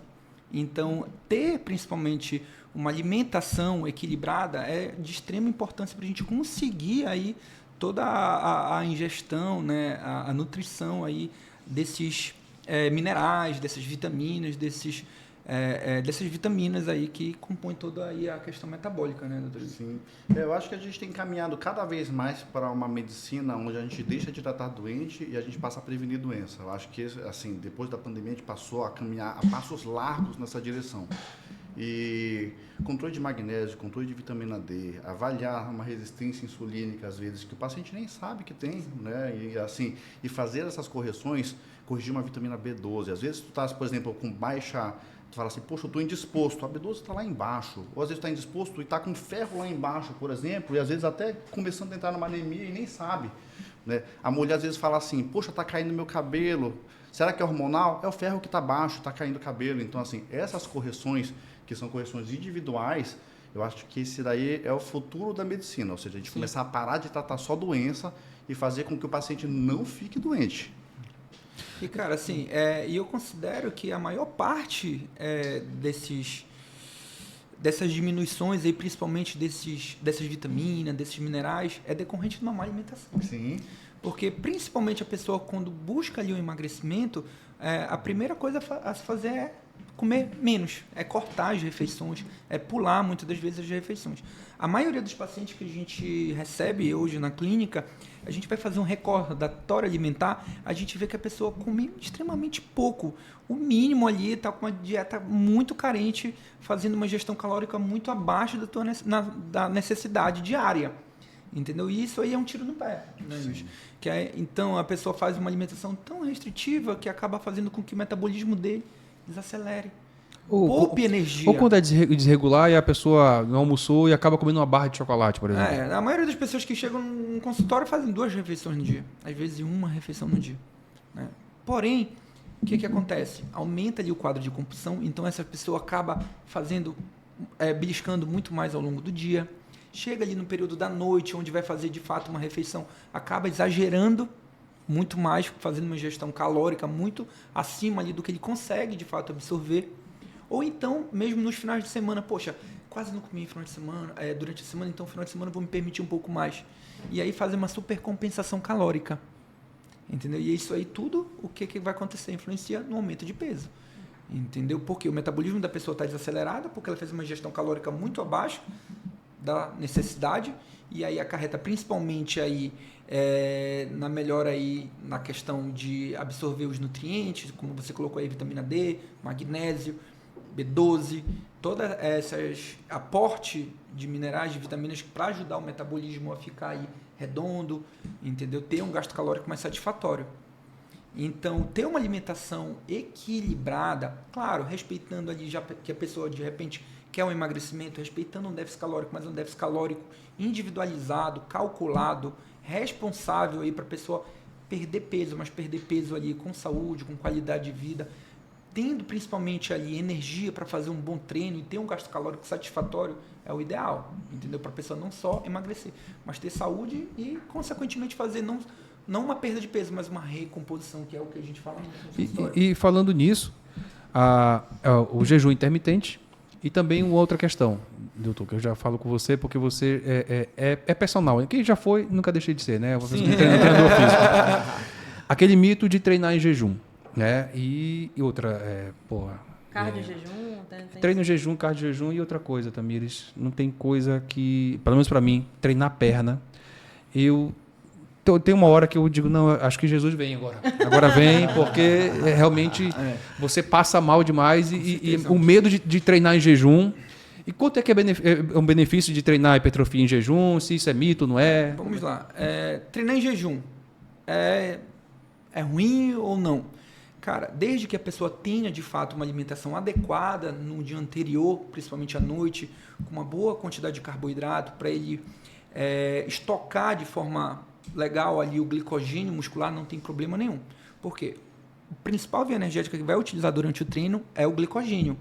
Então, ter principalmente uma alimentação equilibrada é de extrema importância para a gente conseguir aí toda a ingestão, né, a nutrição aí desses minerais, dessas vitaminas, dessas vitaminas aí que compõem toda aí a questão metabólica, né, doutor? Sim. Eu acho que a gente tem caminhado cada vez mais para uma medicina onde a gente deixa de tratar doente e a gente passa a prevenir doença. Eu acho que, assim, depois da pandemia a gente passou a caminhar a passos largos nessa direção. E controle de magnésio, controle de vitamina D, avaliar uma resistência insulínica às vezes que o paciente nem sabe que tem, né? E assim, e fazer essas correções, corrigir uma vitamina B12. Às vezes tu estás, por exemplo, com baixa, tu fala assim, poxa, eu estou indisposto, a B12 está lá embaixo. Ou às vezes está indisposto e está com ferro lá embaixo, por exemplo, e às vezes até começando a entrar numa anemia e nem sabe, né? A mulher às vezes fala assim, poxa, está caindo meu cabelo. Será que é hormonal? É o ferro que está baixo, está caindo o cabelo. Então, assim, essas correções, que são correções individuais, eu acho que esse daí é o futuro da medicina. Ou seja, a gente começar a parar de tratar só doença e fazer com que o paciente não fique doente. E, cara, assim, eu considero que a maior parte dessas diminuições, aí, principalmente dessas vitaminas, desses minerais, é decorrente de uma má alimentação. Sim. Porque, principalmente, a pessoa, quando busca ali um emagrecimento, a primeira coisa a se fazer é comer menos, é cortar as refeições, é pular muitas das vezes as refeições. A maioria dos pacientes que a gente recebe hoje na clínica, a gente vai fazer um recordatório alimentar, a gente vê que a pessoa come extremamente pouco. O mínimo ali está com uma dieta muito carente, fazendo uma ingestão calórica muito abaixo da necessidade diária. Entendeu? E isso aí é um tiro no pé, né, Luiz? Então, a pessoa faz uma alimentação tão restritiva que acaba fazendo com que o metabolismo dele desacelere. Poupe energia. Ou quando é desregular e a pessoa não almoçou e acaba comendo uma barra de chocolate, por exemplo. A maioria das pessoas que chegam no consultório fazem 2 refeições no dia. Às vezes 1 refeição no dia. Né? Porém, o que acontece? Aumenta ali o quadro de compulsão, então essa pessoa acaba beliscando muito mais ao longo do dia. Chega ali no período da noite, onde vai fazer de fato uma refeição, acaba exagerando muito mais, fazendo uma ingestão calórica muito acima ali do que ele consegue de fato absorver. Ou então, mesmo nos finais de semana, poxa, quase não comi final de semana, durante a semana, então no final de semana eu vou me permitir um pouco mais. E aí fazer uma supercompensação calórica. Entendeu? E isso aí tudo, o que vai acontecer? Influencia no aumento de peso. Entendeu? Porque o metabolismo da pessoa está desacelerado, porque ela fez uma ingestão calórica muito abaixo da necessidade, e aí acarreta principalmente aí, na melhora aí na questão de absorver os nutrientes, como você colocou aí, vitamina D, magnésio, B12, todo esses aporte de minerais, de vitaminas para ajudar o metabolismo a ficar aí redondo, entendeu? Ter um gasto calórico mais satisfatório. Então, ter uma alimentação equilibrada, claro, respeitando ali já que a pessoa de repente quer um emagrecimento, respeitando um déficit calórico, mas um déficit calórico individualizado, calculado, responsável aí para a pessoa perder peso, mas perder peso ali com saúde, com qualidade de vida, tendo principalmente ali energia para fazer um bom treino e ter um gasto calórico satisfatório, é o ideal, entendeu? Para a pessoa não só emagrecer, mas ter saúde e, consequentemente, fazer não uma perda de peso, mas uma recomposição, que é o que a gente fala no E falando nisso, o jejum intermitente e também uma outra questão, doutor, que eu já falo com você, porque você é personal. Quem já foi, nunca deixei de ser, né? Eu treinador físico. Aquele mito de treinar em jejum, né? E outra, Cardio em jejum? Treino em jejum, cardio em jejum e outra coisa, Tamires. Não tem coisa que, pelo menos para mim, treinar perna, tem uma hora que eu digo, não, acho que Jesus vem agora. Agora vem, porque realmente você passa mal demais e o medo de treinar em jejum. E quanto é que é um benefício de treinar hipertrofia em jejum? Se isso é mito, não é? Vamos lá. Treinar em jejum é ruim ou não? Cara, desde que a pessoa tenha, de fato, uma alimentação adequada no dia anterior, principalmente à noite, com uma boa quantidade de carboidrato, para ele estocar de forma legal ali o glicogênio muscular, não tem problema nenhum. Por quê? O principal via energética que vai utilizar durante o treino é o glicogênio.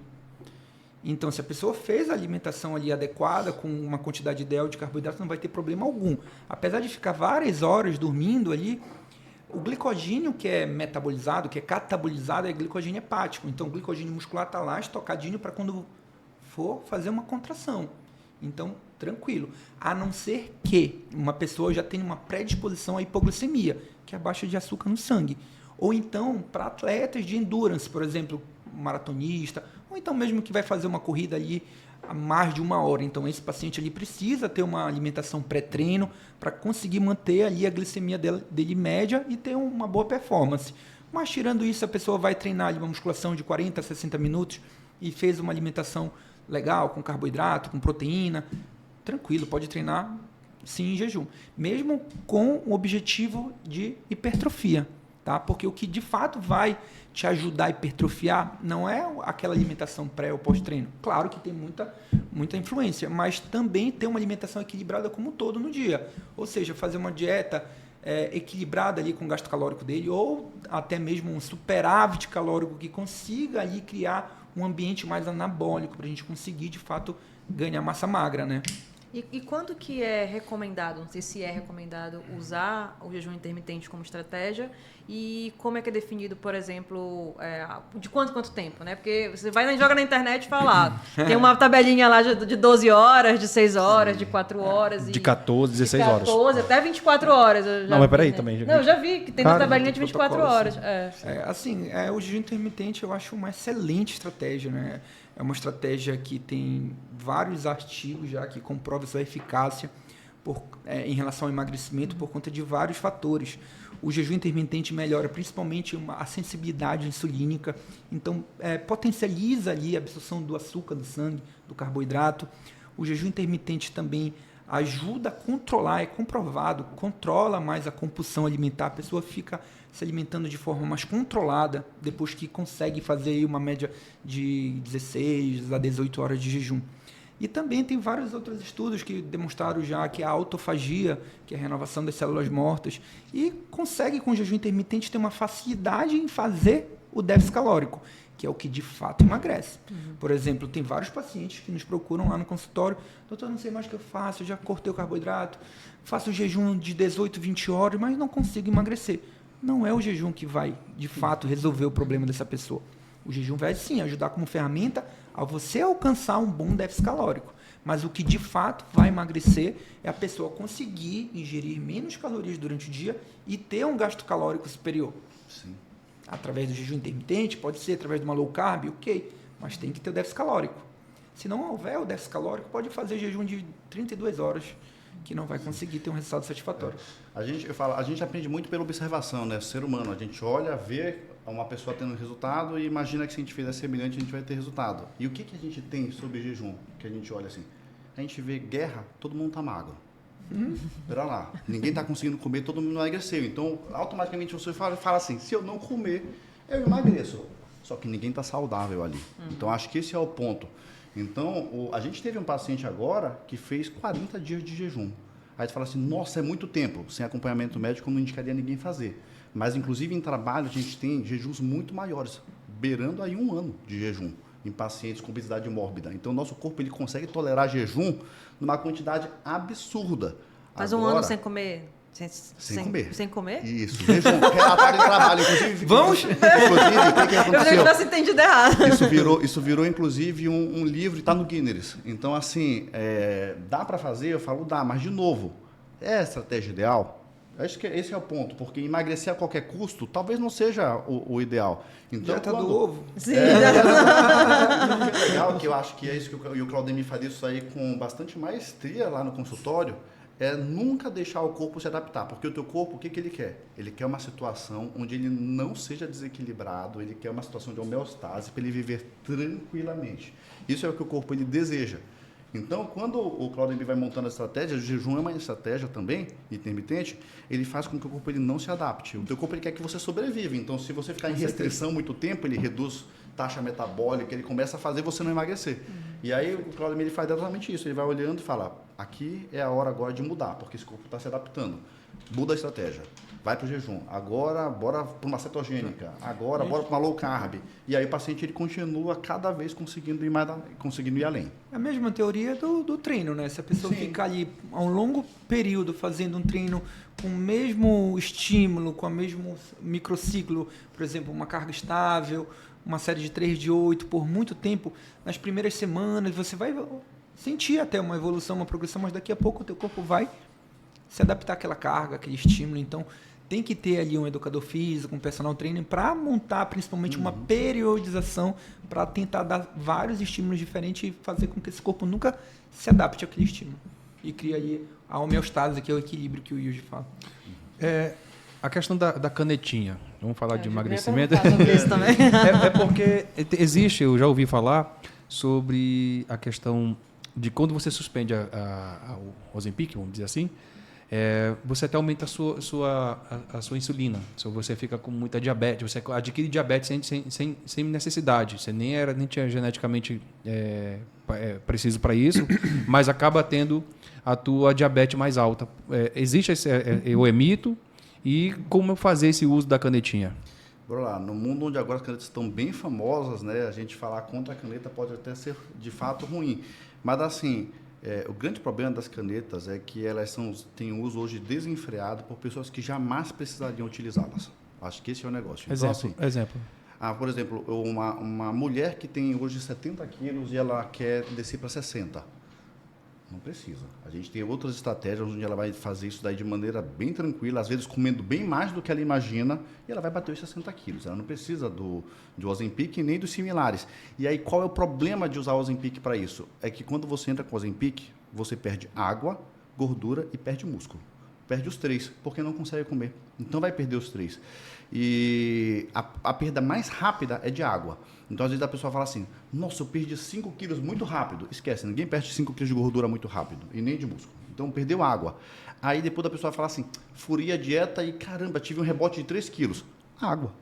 Então, se a pessoa fez a alimentação ali adequada, com uma quantidade ideal de carboidrato, não vai ter problema algum. Apesar de ficar várias horas dormindo ali, o glicogênio que é metabolizado, que é catabolizado, é glicogênio hepático. Então, o glicogênio muscular está lá estocadinho para quando for fazer uma contração. Então, tranquilo. A não ser que uma pessoa já tenha uma predisposição à hipoglicemia, que é a baixa de açúcar no sangue. Ou então, para atletas de endurance, por exemplo, maratonista, ou então mesmo que vai fazer uma corrida ali a mais de 1 hora. Então, esse paciente ali precisa ter uma alimentação pré-treino para conseguir manter ali a glicemia dele média e ter uma boa performance. Mas, tirando isso, a pessoa vai treinar ali uma musculação de 40 a 60 minutos e fez uma alimentação legal, com carboidrato, com proteína, tranquilo, pode treinar sim em jejum. Mesmo com o objetivo de hipertrofia, tá? Porque o que de fato vai te ajudar a hipertrofiar não é aquela alimentação pré ou pós-treino. Claro que tem muita influência, mas também ter uma alimentação equilibrada como um todo no dia. Ou seja, fazer uma dieta equilibrada ali com o gasto calórico dele, ou até mesmo um superávit calórico que consiga ali criar um ambiente mais anabólico para a gente conseguir, de fato, ganhar massa magra, né? E quando que é recomendado, não sei se é recomendado usar o jejum intermitente como estratégia e como é que é definido, por exemplo, de quanto tempo, né? Porque você joga na internet e fala, tem uma tabelinha lá de 12 horas, de 6 horas, de 4 horas. De 14, 16 horas. De 14 até 24 horas. Não, mas peraí, também. Não, eu já vi que tem uma tabelinha de 24 horas. O jejum intermitente eu acho uma excelente estratégia, né? É uma estratégia que tem vários artigos já que comprovam sua eficácia em relação ao emagrecimento por conta de vários fatores. O jejum intermitente melhora principalmente a sensibilidade insulínica, então potencializa ali a absorção do açúcar do sangue, do carboidrato. O jejum intermitente também ajuda a controlar, é comprovado, controla mais a compulsão alimentar, a pessoa fica se alimentando de forma mais controlada depois que consegue fazer aí uma média de 16 a 18 horas de jejum. E também tem vários outros estudos que demonstraram já que a autofagia, que é a renovação das células mortas, e consegue com o jejum intermitente ter uma facilidade em fazer o déficit calórico, que é o que de fato emagrece. Por exemplo, tem vários pacientes que nos procuram lá no consultório, doutor, não sei mais o que eu faço, eu já cortei o carboidrato, faço o jejum de 18, 20 horas, mas não consigo emagrecer. Não é o jejum que vai, de fato, resolver o problema dessa pessoa. O jejum vai, sim, ajudar como ferramenta a você alcançar um bom déficit calórico. Mas o que, de fato, vai emagrecer é a pessoa conseguir ingerir menos calorias durante o dia e ter um gasto calórico superior. Sim. Através do jejum intermitente, pode ser através de uma low carb, ok, mas tem que ter o déficit calórico. Se não houver o déficit calórico, pode fazer jejum de 32 horas, que não vai conseguir ter um resultado satisfatório. A gente aprende muito pela observação, né? O ser humano, a gente olha, vê uma pessoa tendo resultado e imagina que se a gente fizer semelhante, a gente vai ter resultado. E o que a gente tem sobre jejum? Que a gente olha assim, a gente vê guerra, todo mundo tá magro. Pera lá, ninguém está conseguindo comer, todo mundo emagreceu. Então, automaticamente você fala assim, se eu não comer, eu emagreço. Só que ninguém está saudável ali. Então, acho que esse é o ponto. Então, a gente teve um paciente agora que fez 40 dias de jejum. Aí tu fala assim, nossa, é muito tempo. Sem acompanhamento médico, eu não indicaria ninguém fazer. Mas, inclusive, em trabalho, a gente tem jejuns muito maiores, beirando aí 1 ano de jejum em pacientes com obesidade mórbida. Então, o nosso corpo ele consegue tolerar jejum numa quantidade absurda. Faz um ano sem comer... Sem comer. Sem comer? Isso, jejum, relatório de trabalho. Inclusive, Vamos? Inclusive, o que Eu aconteceu? já tivesse entendido errado. Isso virou inclusive, um livro e está no Guinness. Então, assim, dá para fazer? Eu falo, dá, mas, de novo, é a estratégia ideal? Acho que esse é o ponto, porque emagrecer a qualquer custo talvez não seja o ideal. Então, Já tá do ovo. Sim. o que é legal, que eu acho que é isso que o Claudemir faz isso aí com bastante maestria lá no consultório, é nunca deixar o corpo se adaptar, porque o teu corpo, o que ele quer? Ele quer uma situação onde ele não seja desequilibrado, ele quer uma situação de homeostase para ele viver tranquilamente. Isso é o que o corpo ele deseja. Então, quando o Claudemir vai montando a estratégia, o jejum é uma estratégia também, intermitente, ele faz com que o corpo ele não se adapte. O teu corpo ele quer que você sobreviva. Então, se você ficar em restrição muito tempo, ele reduz taxa metabólica, ele começa a fazer você não emagrecer. E aí o Claudemir ele faz exatamente isso, ele vai olhando e fala, aqui é a hora agora de mudar, porque esse corpo está se adaptando. Muda a estratégia. Vai para o jejum. Agora, bora para uma cetogênica. Agora, bora para uma low carb. E aí o paciente ele continua cada vez conseguindo ir além. É a mesma teoria do treino, né? Se a pessoa Sim. ficar ali há um longo período fazendo um treino com o mesmo estímulo, com o mesmo microciclo, por exemplo, uma carga estável, uma série de 3 de 8 por muito tempo, nas primeiras semanas você vai sentir até uma evolução, uma progressão, mas daqui a pouco o teu corpo vai se adaptar àquela carga, aquele estímulo. Então, tem que ter ali um educador físico, um personal trainer para montar principalmente uma periodização para tentar dar vários estímulos diferentes e fazer com que esse corpo nunca se adapte àquele estímulo. E cria ali a homeostase, que é o equilíbrio que o Yuji fala. A questão da canetinha. Vamos falar de emagrecimento. Sobre isso também. É porque existe, eu já ouvi falar sobre a questão de quando você suspende o Ozempic, vamos dizer assim, você até aumenta a sua insulina. Se você fica com muita diabetes, você adquire diabetes sem necessidade. Você nem tinha geneticamente preciso para isso, mas acaba tendo a tua diabetes mais alta. Existe eu emito, e como fazer esse uso da canetinha? Bora lá, no mundo onde agora as canetas estão bem famosas, né, a gente falar contra a caneta pode até ser de fato ruim. Mas assim, o grande problema das canetas é que elas têm uso hoje desenfreado por pessoas que jamais precisariam utilizá-las. Acho que esse é o negócio. Exemplo. Por exemplo, uma mulher que tem hoje 70 quilos e ela quer descer para 60. Não precisa. A gente tem outras estratégias onde ela vai fazer isso daí de maneira bem tranquila, às vezes comendo bem mais do que ela imagina, e ela vai bater os 60 quilos. Ela não precisa do Ozempic nem dos similares. E aí, qual é o problema de usar o Ozempic para isso? É que quando você entra com o Ozempic, você perde água, gordura e perde músculo. Perde os 3, porque não consegue comer. Então, vai perder os 3. E a perda mais rápida é de água. Então, às vezes, a pessoa fala assim, nossa, eu perdi 5 quilos muito rápido. Esquece, ninguém perde 5 quilos de gordura muito rápido, e nem de músculo. Então, perdeu água. Aí, depois a pessoa fala assim, furei a dieta e, caramba, tive um rebote de 3 quilos. Água.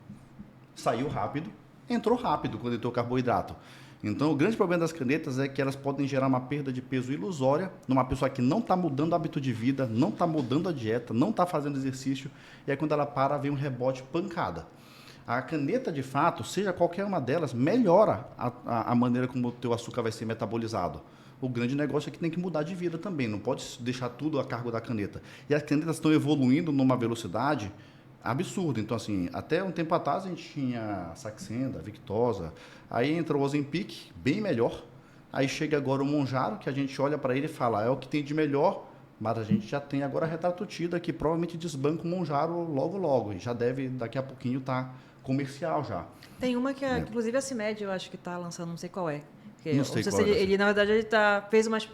Saiu rápido, entrou rápido quando entrou carboidrato. Então, o grande problema das canetas é que elas podem gerar uma perda de peso ilusória numa pessoa que não está mudando o hábito de vida, não está mudando a dieta, não está fazendo exercício, e aí quando ela para, vem um rebote pancada. A caneta, de fato, seja qualquer uma delas, melhora a maneira como o teu açúcar vai ser metabolizado. O grande negócio é que tem que mudar de vida também, não pode deixar tudo a cargo da caneta. E as canetas estão evoluindo numa velocidade absurda. Então, assim, até um tempo atrás a gente tinha Saxenda, Victoza, aí entra o Ozempic, bem melhor. Aí chega agora o Mounjaro, que a gente olha para ele e fala, é o que tem de melhor, mas a gente já tem agora a Retatrutida, que provavelmente desbanca o Mounjaro logo, e já deve, daqui a pouquinho, estar comercial já. Tem uma que, inclusive, a CIMED, eu acho que está lançando, não sei qual é, Não sei se qual é. ele, na verdade, ele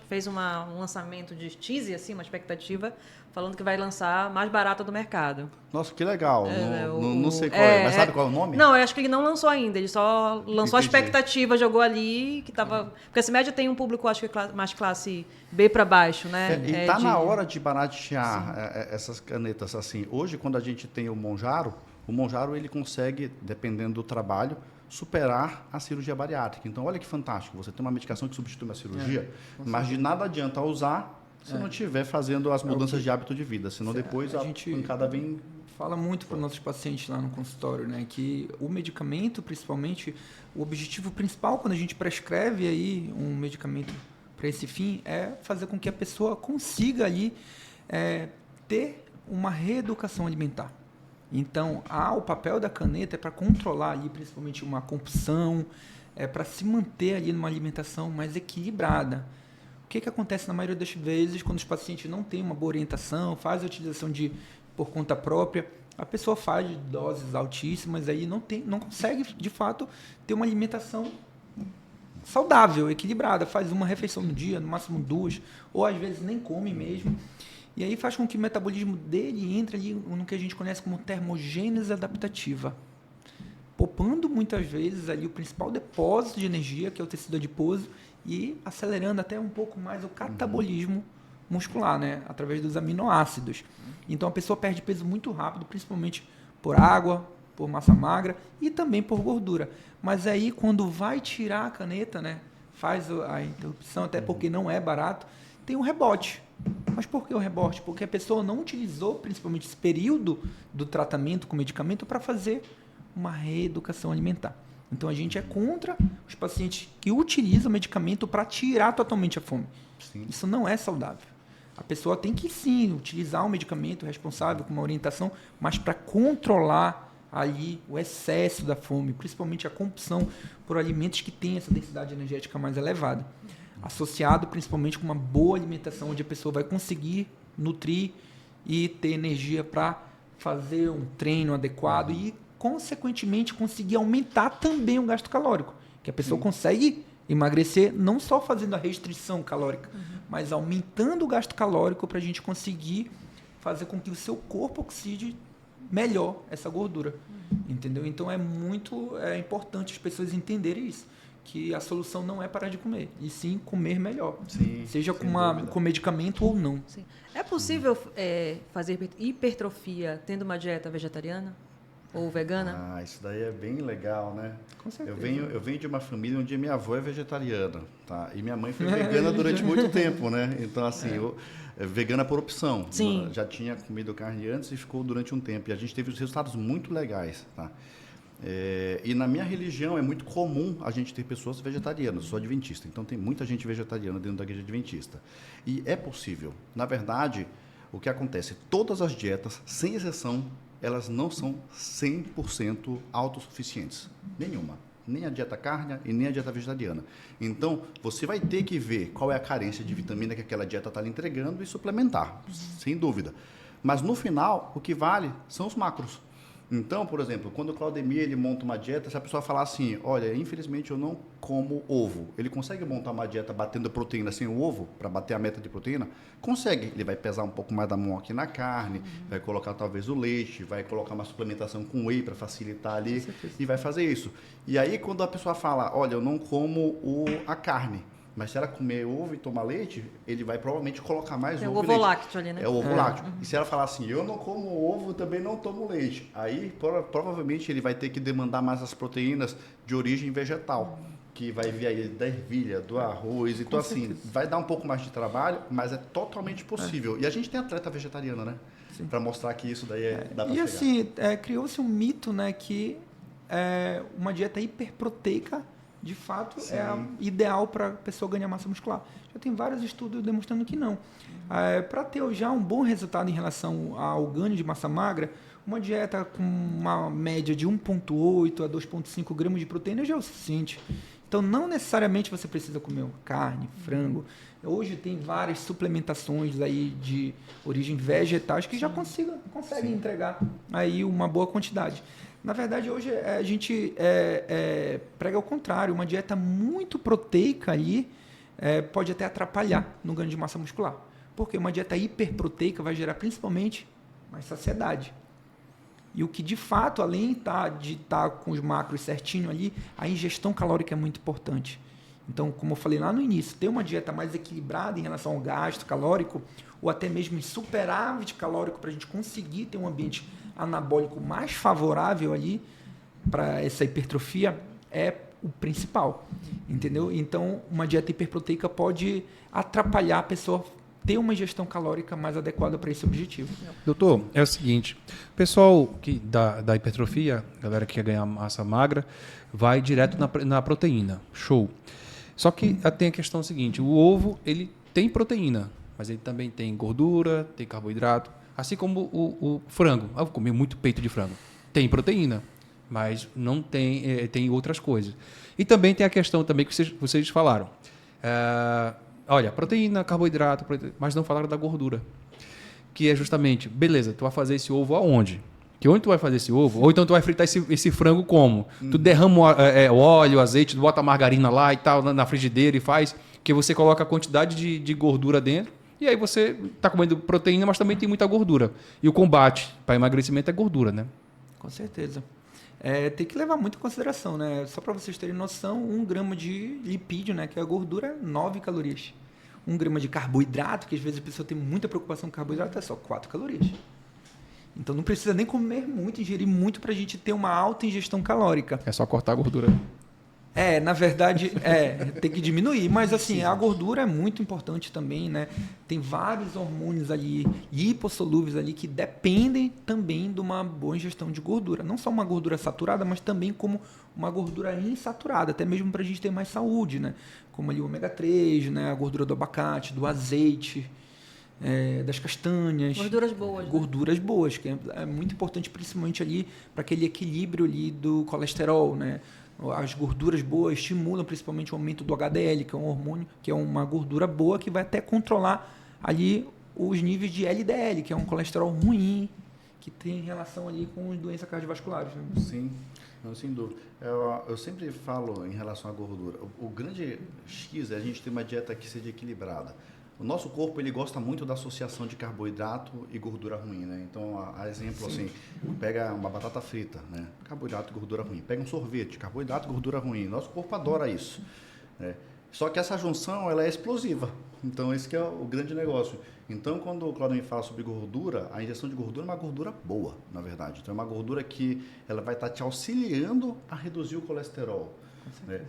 fez um lançamento de teaser, assim, uma expectativa, falando que vai lançar mais barata do mercado. Nossa, que legal. Não sei qual é. Mas sabe qual é o nome? Não, eu acho que ele não lançou ainda. Ele só lançou a Entendi. expectativa, jogou ali, que tava... Porque a CIMED tem um público, acho que mais classe B para baixo, né? E tá na hora de baratear essas canetas assim. Hoje, quando a gente tem o Monjaro ele consegue, dependendo do trabalho, superar a cirurgia bariátrica. Então, olha que fantástico. Você tem uma medicação que substitui uma cirurgia, mas de nada adianta usar se não estiver fazendo as mudanças de hábito de vida. Senão depois a pancada vem... Fala muito para os nossos pacientes lá no consultório, né, que o medicamento, principalmente, o objetivo principal quando a gente prescreve aí um medicamento para esse fim é fazer com que a pessoa consiga ali ter uma reeducação alimentar. Então, o papel da caneta é para controlar ali, principalmente uma compulsão, para se manter ali numa alimentação mais equilibrada. O que acontece na maioria das vezes quando os pacientes não têm uma boa orientação, fazem a utilização por conta própria, a pessoa faz doses altíssimas, aí não consegue, de fato, ter uma alimentação saudável, equilibrada. Faz uma refeição no dia, no máximo 2, ou às vezes nem come mesmo. E aí faz com que o metabolismo dele entre ali no que a gente conhece como termogênese adaptativa, poupando muitas vezes ali o principal depósito de energia, que é o tecido adiposo, e acelerando até um pouco mais o catabolismo muscular, né? Através dos aminoácidos. Então a pessoa perde peso muito rápido, principalmente por água, por massa magra e também por gordura. Mas aí quando vai tirar a caneta, né? Faz a interrupção, até porque não é barato, tem um rebote. Mas por que o rebote? Porque a pessoa não utilizou, principalmente esse período do tratamento com medicamento, para fazer uma reeducação alimentar. Então, a gente é contra os pacientes que utilizam medicamento para tirar totalmente a fome. Sim. Isso não é saudável. A pessoa tem que, sim, utilizar um medicamento responsável com uma orientação, mas para controlar ali o excesso da fome, principalmente a compulsão por alimentos que têm essa densidade energética mais elevada. Associado principalmente com uma boa alimentação, onde a pessoa vai conseguir nutrir e ter energia para fazer um treino adequado e, consequentemente, conseguir aumentar também o gasto calórico. Que a pessoa consegue emagrecer não só fazendo a restrição calórica, mas aumentando o gasto calórico para a gente conseguir fazer com que o seu corpo oxide melhor essa gordura. Entendeu? Então é muito importante as pessoas entenderem isso. Que a solução não é parar de comer, e sim comer melhor. Sim, seja com medicamento ou não. Sim. É possível fazer hipertrofia tendo uma dieta vegetariana ou vegana? Isso daí é bem legal, né? Com certeza. Eu venho de uma família onde minha avó é vegetariana, tá? E minha mãe foi vegana durante muito tempo, né? Então, assim, vegana por opção. Sim. Já tinha comido carne antes e ficou durante um tempo. E a gente teve resultados muito legais, tá? E na minha religião é muito comum a gente ter pessoas vegetarianas. Eu sou adventista, então tem muita gente vegetariana dentro da igreja adventista. E é possível. Na verdade, o que acontece? Todas as dietas, sem exceção, elas não são 100% autossuficientes. Nenhuma. Nem a dieta carne e nem a dieta vegetariana. Então, você vai ter que ver qual é a carência de vitamina que aquela dieta está lhe entregando e suplementar, sem dúvida. Mas, no final, o que vale são os macros. Então, por exemplo, quando o Claudemir ele monta uma dieta, se a pessoa falar assim, olha, infelizmente eu não como ovo, ele consegue montar uma dieta batendo proteína sem o ovo, para bater a meta de proteína? Consegue. Ele vai pesar um pouco mais da mão aqui na carne, vai colocar talvez o leite, vai colocar uma suplementação com whey para facilitar ali e vai fazer isso. E aí, quando a pessoa fala, olha, eu não como a carne, mas se ela comer ovo e tomar leite, ele vai provavelmente colocar mais ovo e leite. É o ovo lácteo ali, né? É o ovo lácteo. E se ela falar assim, eu não como ovo, também não tomo leite. Aí, provavelmente, ele vai ter que demandar mais as proteínas de origem vegetal, que vai vir aí da ervilha, do arroz. Então, assim, vai dar um pouco mais de trabalho, mas é totalmente possível. E a gente tem atleta vegetariana, né? Para mostrar que isso daí dá para chegar. E assim, criou-se um mito, né, que uma dieta hiperproteica de fato, é ideal para a pessoa ganhar massa muscular. Já tem vários estudos demonstrando que não. Para ter já um bom resultado em relação ao ganho de massa magra, uma dieta com uma média de 1,8 a 2,5 gramas de proteína já é o suficiente. Então, não necessariamente você precisa comer carne, frango. Hoje tem várias suplementações aí de origem vegetais que já conseguem entregar aí uma boa quantidade. Na verdade, hoje a gente prega o contrário. Uma dieta muito proteica ali pode até atrapalhar no ganho de massa muscular. Porque uma dieta hiperproteica vai gerar principalmente mais saciedade. E o que de fato, além de estar com os macros certinho ali, a ingestão calórica é muito importante. Então, como eu falei lá no início, ter uma dieta mais equilibrada em relação ao gasto calórico, ou até mesmo em superávit calórico, para a gente conseguir ter um ambiente anabólico mais favorável ali para essa hipertrofia, é o principal, entendeu? Então, uma dieta hiperproteica pode atrapalhar a pessoa ter uma ingestão calórica mais adequada para esse objetivo. Doutor, é o seguinte, o pessoal da hipertrofia, galera que quer ganhar massa magra, vai direto na proteína, show. Só que tem a questão seguinte, o ovo ele tem proteína, mas ele também tem gordura, tem carboidrato, assim como o frango. Eu vou comer muito peito de frango. Tem proteína, mas não tem outras coisas. E também tem a questão também que vocês falaram. Olha, proteína, carboidrato, mas não falaram da gordura. Que é justamente, beleza, tu vai fazer esse ovo aonde? Que onde tu vai fazer esse ovo? Ou então tu vai fritar esse frango como? Tu derrama óleo, azeite, tu bota a margarina lá e tal, na frigideira e faz, que você coloca a quantidade de gordura dentro, e aí você está comendo proteína, mas também tem muita gordura. E o combate para emagrecimento é gordura, né? Com certeza. Tem que levar muito em consideração, né? Só para vocês terem noção, 1 grama de lipídio, né, que é a gordura, 9 calorias. 1 grama de carboidrato, que às vezes a pessoa tem muita preocupação com carboidrato, é só 4 calorias. Então não precisa nem comer muito, ingerir muito para a gente ter uma alta ingestão calórica. É só cortar a gordura. Na verdade, tem que diminuir, mas assim, a gordura é muito importante também, né? Tem vários hormônios ali, lipossolúveis ali, que dependem também de uma boa ingestão de gordura. Não só uma gordura saturada, mas também como uma gordura insaturada, até mesmo para a gente ter mais saúde, né? Como ali o ômega 3, né? A gordura do abacate, do azeite, das castanhas. Gorduras boas. Gorduras boas, que é muito importante, principalmente ali para aquele equilíbrio ali do colesterol, né? As gorduras boas estimulam principalmente o aumento do HDL, que é um hormônio, que é uma gordura boa que vai até controlar ali os níveis de LDL, que é um colesterol ruim, que tem relação ali com doenças cardiovasculares. Né? Sim, não, sem dúvida. Eu sempre falo em relação à gordura. O grande X é a gente ter uma dieta que seja equilibrada. O nosso corpo ele gosta muito da associação de carboidrato e gordura ruim, né? Então, a exemplo assim, pega uma batata frita, né? Carboidrato e gordura ruim. Pega um sorvete, carboidrato e gordura ruim. Nosso corpo adora isso, né? Só que essa junção ela é explosiva. Então, esse que é o grande negócio. Então, quando o Claudio me fala sobre gordura, a ingestão de gordura é uma gordura boa, na verdade. Então, é uma gordura que ela vai estar te auxiliando a reduzir o colesterol.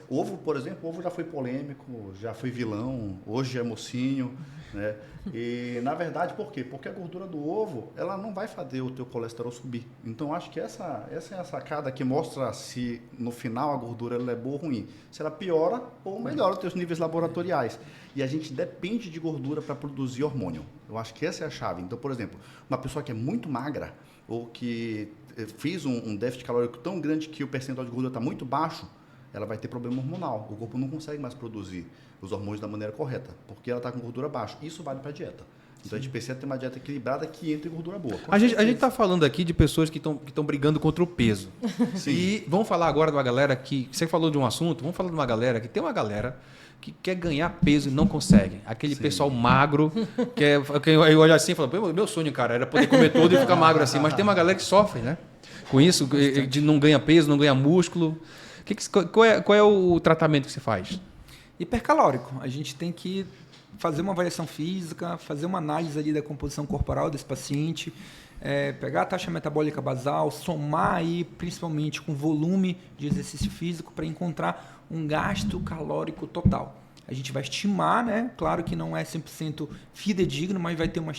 Ovo, por exemplo, o ovo já foi polêmico, já foi vilão, hoje é mocinho, né? E na verdade, por quê? Porque a gordura do ovo, ela não vai fazer o teu colesterol subir. Então, acho que essa é a sacada que mostra se no final a gordura ela é boa ou ruim. Se ela piora ou melhora os teus níveis laboratoriais. E a gente depende de gordura para produzir hormônio. Eu acho que essa é a chave. Então, por exemplo, uma pessoa que é muito magra ou que fez um déficit calórico tão grande que o percentual de gordura está muito baixo, ela vai ter problema hormonal. O corpo não consegue mais produzir os hormônios da maneira correta, porque ela está com gordura baixa. Isso vale para a dieta. Então, a gente precisa ter uma dieta equilibrada que entre gordura boa. A gente está falando aqui de pessoas que estão brigando contra o peso. Sim. E vamos falar agora de uma galera que... Você falou de um assunto, vamos falar de uma galera que tem uma galera que quer ganhar peso e não consegue. Aquele pessoal magro, que eu olho assim e falo, meu sonho, cara, era poder comer tudo e ficar magro assim. Mas tem uma galera que sofre, né? Com isso, de não ganha peso, não ganha músculo. Qual é o tratamento que você faz? Hipercalórico. A gente tem que fazer uma avaliação física, fazer uma análise ali da composição corporal desse paciente, pegar a taxa metabólica basal, somar aí principalmente com volume de exercício físico para encontrar um gasto calórico total. A gente vai estimar, né? Claro que não é 100% fidedigno, mas vai ter uma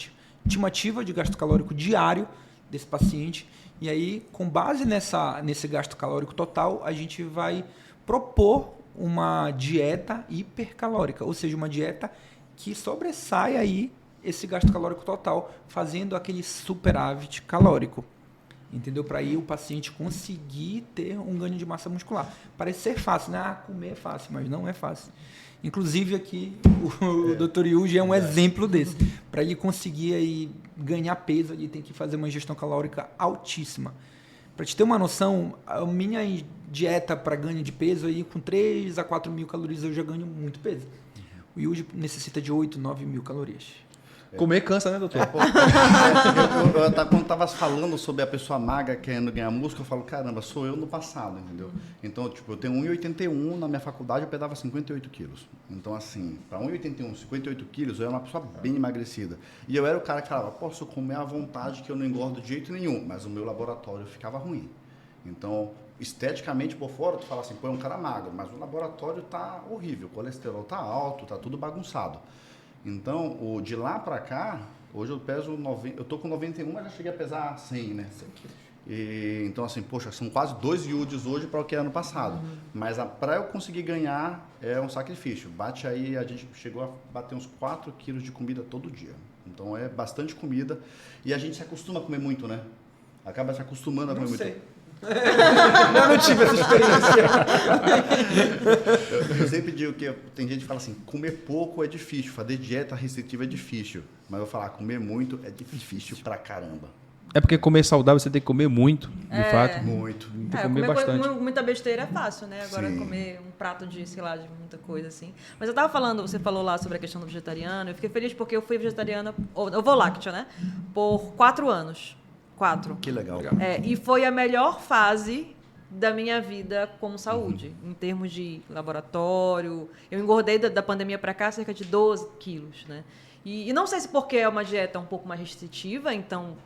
estimativa de gasto calórico diário desse paciente. E aí, com base nesse gasto calórico total, a gente vai propor uma dieta hipercalórica, ou seja, uma dieta que sobressai aí esse gasto calórico total, fazendo aquele superávit calórico. Entendeu? Para aí o paciente conseguir ter um ganho de massa muscular. Parece ser fácil, né? Comer é fácil, mas não é fácil. Inclusive aqui o Dr. Yuji é um exemplo desse. Para ele conseguir aí ganhar peso, ele tem que fazer uma ingestão calórica altíssima. Para te ter uma noção, a minha dieta para ganho de peso, aí, com 3 a 4 mil calorias, eu já ganho muito peso. O Yuji necessita de 8, 9 mil calorias. Comer cansa, né, doutor? Quando tava falando sobre a pessoa magra querendo ganhar músculo, eu falo, caramba, sou eu no passado, entendeu? Então, tipo, eu tenho 1,81, na minha faculdade eu pesava 58 quilos. Então, assim, para 1,81, 58 quilos, eu era uma pessoa bem emagrecida. E eu era o cara que falava, posso comer à vontade que eu não engordo de jeito nenhum, mas o meu laboratório ficava ruim. Então, esteticamente por fora, tu fala assim, pô, é um cara magro, mas o laboratório tá horrível, o colesterol tá alto, tá tudo bagunçado. Então, de lá para cá, hoje eu peso 90, eu tô com 91, mas já cheguei a pesar 100, né? 100 quilos. Então, assim, poxa, são quase 2 iudes hoje para o que era ano passado. Mas para eu conseguir ganhar é um sacrifício. Bate aí, a gente chegou a bater uns 4 quilos de comida todo dia. Então, é bastante comida. E a gente se acostuma a comer muito, né? Acaba se acostumando a comer muito. Não sei. Eu não tive essa experiência. Eu sempre digo que tem gente que fala assim, comer pouco é difícil, fazer dieta restritiva é difícil. Mas eu vou falar, comer muito é difícil pra caramba. É porque comer saudável você tem que comer muito, de fato. Muito. Tem que comer bastante. Muita besteira é fácil, né? Agora Sim. comer um prato de, sei lá, de muita coisa assim. Mas eu tava falando, você falou lá sobre a questão do vegetariano. Eu fiquei feliz porque eu fui vegetariana, eu vou láctea, né? Por 4 anos. 4. Que legal. E foi a melhor fase da minha vida como saúde, em termos de laboratório. Eu engordei da pandemia para cá cerca de 12 quilos, né? E não sei se porque é uma dieta um pouco mais restritiva, então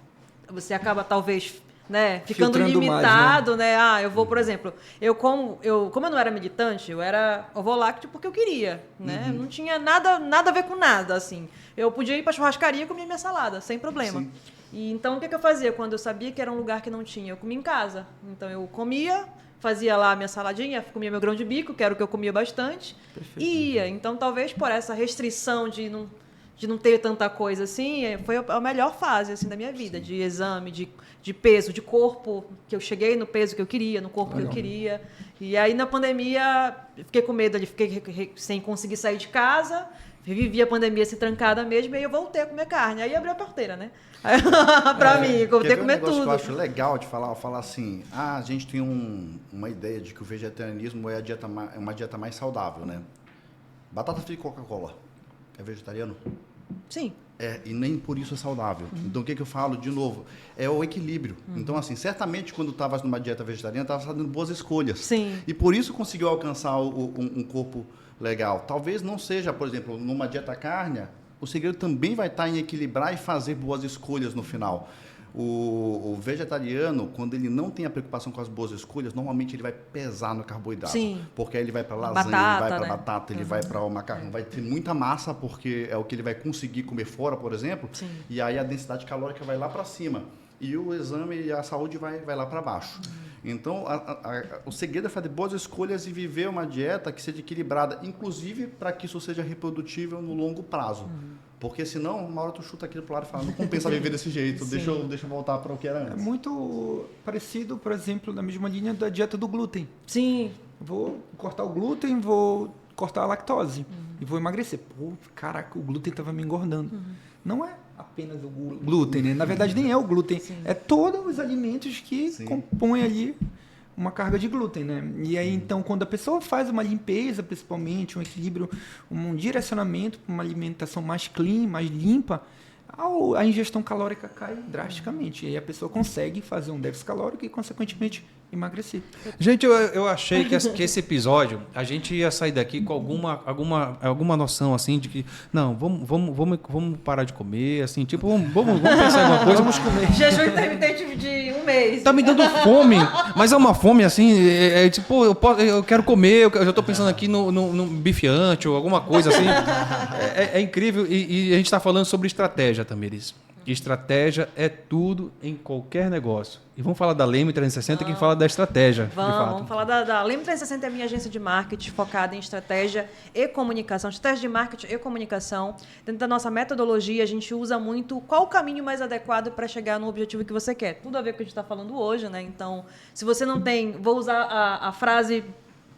você acaba talvez, né, ficando Filtrando limitado, mais, né? Eu vou, por exemplo, como eu não era militante, eu vou lácteo porque eu queria, né? Não tinha nada a ver com nada, assim. Eu podia ir para churrascaria e comer minha salada, sem problema. Sim. E então o que eu fazia quando eu sabia que era um lugar que não tinha? Eu comia em casa. Então eu comia, fazia lá a minha saladinha, comia meu grão de bico, que era o que eu comia bastante, e ia. Então talvez por essa restrição de não ter tanta coisa assim, foi a melhor fase assim da minha vida, de exame, de peso, de corpo, que eu cheguei no peso que eu queria, no corpo que eu queria. E aí na pandemia fiquei com medo, fiquei sem conseguir sair de casa, vivi a pandemia assim trancada mesmo, e aí eu voltei a comer carne. Aí abriu a porteira, né? Pra mim, eu voltei a comer tudo. Que eu acho legal de falar assim, a gente tem uma ideia de que o vegetarianismo é uma dieta mais saudável, né? Batata frita e Coca-Cola. É vegetariano? Sim. E nem por isso é saudável. Então, o que eu falo, de novo, é o equilíbrio. Então, assim, certamente, quando estava numa dieta vegetariana, estava fazendo boas escolhas. Sim. E por isso conseguiu alcançar um corpo legal. Talvez não seja, por exemplo, numa dieta carne, o segredo também vai estar em equilibrar e fazer boas escolhas no final. O vegetariano, quando ele não tem a preocupação com as boas escolhas, normalmente ele vai pesar no carboidrato. Sim. Porque aí ele vai para lasanha, Batata, ele vai para né? batata, ele vai para o macarrão. Vai ter muita massa, porque é o que ele vai conseguir comer fora, por exemplo. Sim. E aí a densidade calórica vai lá para cima. E o exame e a saúde vai lá para baixo. Então, o segredo é fazer boas escolhas e viver uma dieta que seja equilibrada, inclusive para que isso seja reprodutível no longo prazo. Porque senão, uma hora tu chuta aquilo pro lado e fala, não compensa viver desse jeito, deixa eu voltar para o que era É antes. muito parecido, por exemplo, na mesma linha da dieta do glúten. Sim. Vou cortar o glúten, vou cortar a lactose e vou emagrecer. Pô, caraca, o glúten estava me engordando. Não é apenas o glúten, né? Na verdade, nem é o glúten. Sim. É todos os alimentos que Sim. compõem ali uma carga de glúten, né? E aí, então, quando a pessoa faz uma limpeza, principalmente, um equilíbrio, um direcionamento para uma alimentação mais clean, mais limpa, a ingestão calórica cai drasticamente. E aí a pessoa consegue fazer um déficit calórico e, consequentemente, emagrecer. Gente, eu achei que esse episódio, a gente ia sair daqui com alguma noção, assim, de que, não, vamos parar de comer, assim, tipo, vamos pensar em alguma coisa. Vamos comer. Jejum intermitente de um mês. Tá me dando fome, mas é uma fome, assim, tipo, eu quero comer, eu já tô pensando aqui no bifiante ou alguma coisa, assim. É incrível, e a gente tá falando sobre estratégia, Tamires. Estratégia é tudo em qualquer negócio. E vamos falar da Leme 360, quem fala da estratégia, de fato. Vamos falar da Leme 360, é a minha agência de marketing focada em estratégia e comunicação. Estratégia de marketing e comunicação. Dentro da nossa metodologia, a gente usa muito qual o caminho mais adequado para chegar no objetivo que você quer. Tudo a ver com o que a gente está falando hoje, né? Então, se você não tem... Vou usar a frase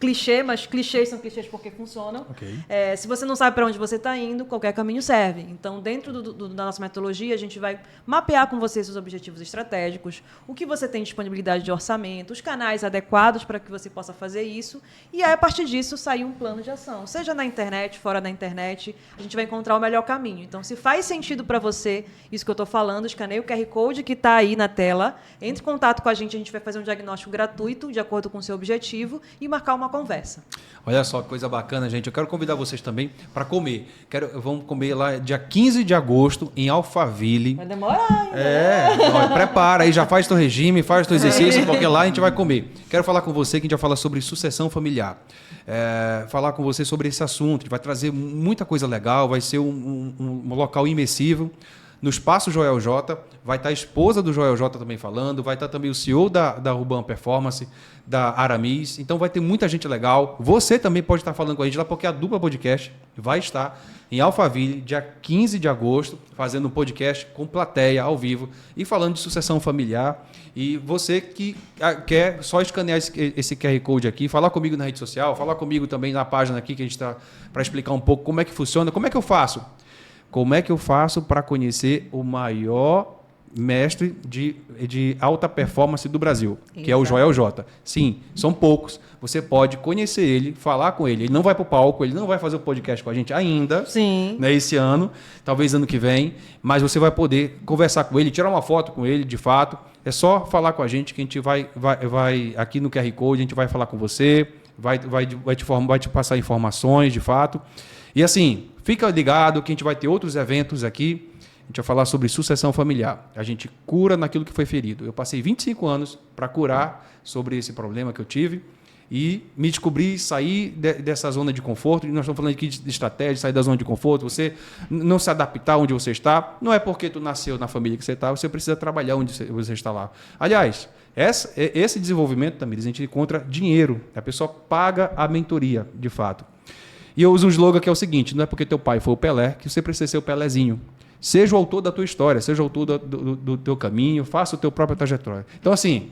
clichê, mas clichês são clichês porque funcionam. Ok. Se você não sabe para onde você está indo, qualquer caminho serve. Então, dentro da nossa metodologia, a gente vai mapear com você seus objetivos estratégicos, o que você tem disponibilidade de orçamento, os canais adequados para que você possa fazer isso, e aí, a partir disso, sair um plano de ação. Seja na internet, fora da internet, a gente vai encontrar o melhor caminho. Então, se faz sentido para você isso que eu estou falando, escaneie o QR Code que está aí na tela, entre em contato com a gente vai fazer um diagnóstico gratuito, de acordo com o seu objetivo, e marcar uma conversa. Olha só que coisa bacana, gente. Eu quero convidar vocês também para comer. Vamos comer lá dia 15 de agosto, em Alphaville. Vai demorar ainda. Prepara aí, já faz teu regime, faz teu exercício, porque lá a gente vai comer. Quero falar com você, que a gente vai falar sobre sucessão familiar. Falar com você sobre esse assunto. A gente vai trazer muita coisa legal, vai ser um local imersivo. No Espaço Joel J, vai estar a esposa do Joel J também falando, vai estar também o CEO da Urban Performance, da Aramis. Então vai ter muita gente legal. Você também pode estar falando com a gente lá, porque a Dupla Podcast vai estar em Alphaville, dia 15 de agosto, fazendo um podcast com plateia, ao vivo, e falando de sucessão familiar. E você que quer só escanear esse QR Code aqui, falar comigo na rede social, falar comigo também na página aqui, que a gente está para explicar um pouco como é que funciona, como é que eu faço. Como é que eu faço para conhecer o maior mestre de alta performance do Brasil, que é o Joel J? Sim, são poucos. Você pode conhecer ele, falar com ele. Ele não vai para o palco, ele não vai fazer o podcast com a gente ainda, Sim. Né, esse ano, talvez ano que vem, mas você vai poder conversar com ele, tirar uma foto com ele, de fato. É só falar com a gente que a gente vai aqui no QR Code, a gente vai falar com você, vai te passar informações, de fato. E assim, fica ligado que a gente vai ter outros eventos aqui. A gente vai falar sobre sucessão familiar. A gente cura naquilo que foi ferido. Eu passei 25 anos para curar sobre esse problema que eu tive e me descobri, sair dessa zona de conforto. E nós estamos falando aqui de estratégia, sair da zona de conforto. Você não se adaptar onde você está. Não é porque tu nasceu na família que você está, você precisa trabalhar onde você está lá. Aliás, esse desenvolvimento, Tamires, a gente encontra dinheiro. A pessoa paga a mentoria, de fato. E eu uso um slogan que é o seguinte: não é porque teu pai foi o Pelé que você precisa ser o Pelézinho. Seja o autor da tua história, seja o autor do teu caminho, faça o teu próprio trajetória. Então, assim,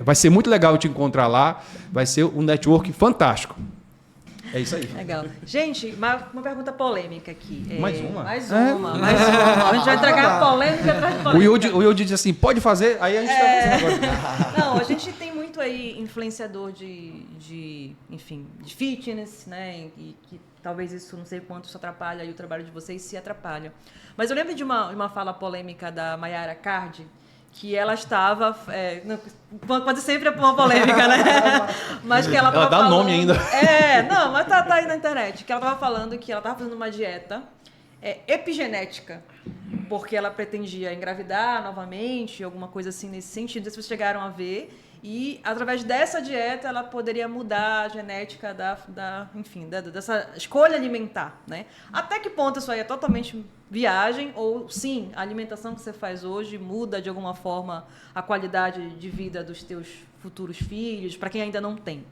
vai ser muito legal te encontrar lá, vai ser um network fantástico. É isso aí. Legal. Gente, uma pergunta polêmica aqui. Mais uma? Mais uma. A gente vai entregar polêmica atrás de polêmica. O Yudi diz assim, pode fazer, aí a gente está fazendo agora. Não, a gente tem muito aí influenciador de fitness, né? E que talvez isso, não sei quanto isso atrapalha e o trabalho de vocês se atrapalha. Mas eu lembro de uma fala polêmica da Mayara Card, que ela estava... pode sempre uma polêmica, né? Mas que ela dá falando, nome ainda. Não, mas tá aí na internet. Que ela estava falando que ela estava fazendo uma dieta epigenética, porque ela pretendia engravidar novamente, alguma coisa assim nesse sentido. Não sei se vocês chegaram a ver. E, através dessa dieta, ela poderia mudar a genética dessa escolha alimentar, né? Até que ponto isso aí é totalmente viagem? Ou, sim, a alimentação que você faz hoje muda, de alguma forma, a qualidade de vida dos teus futuros filhos, para quem ainda não tem?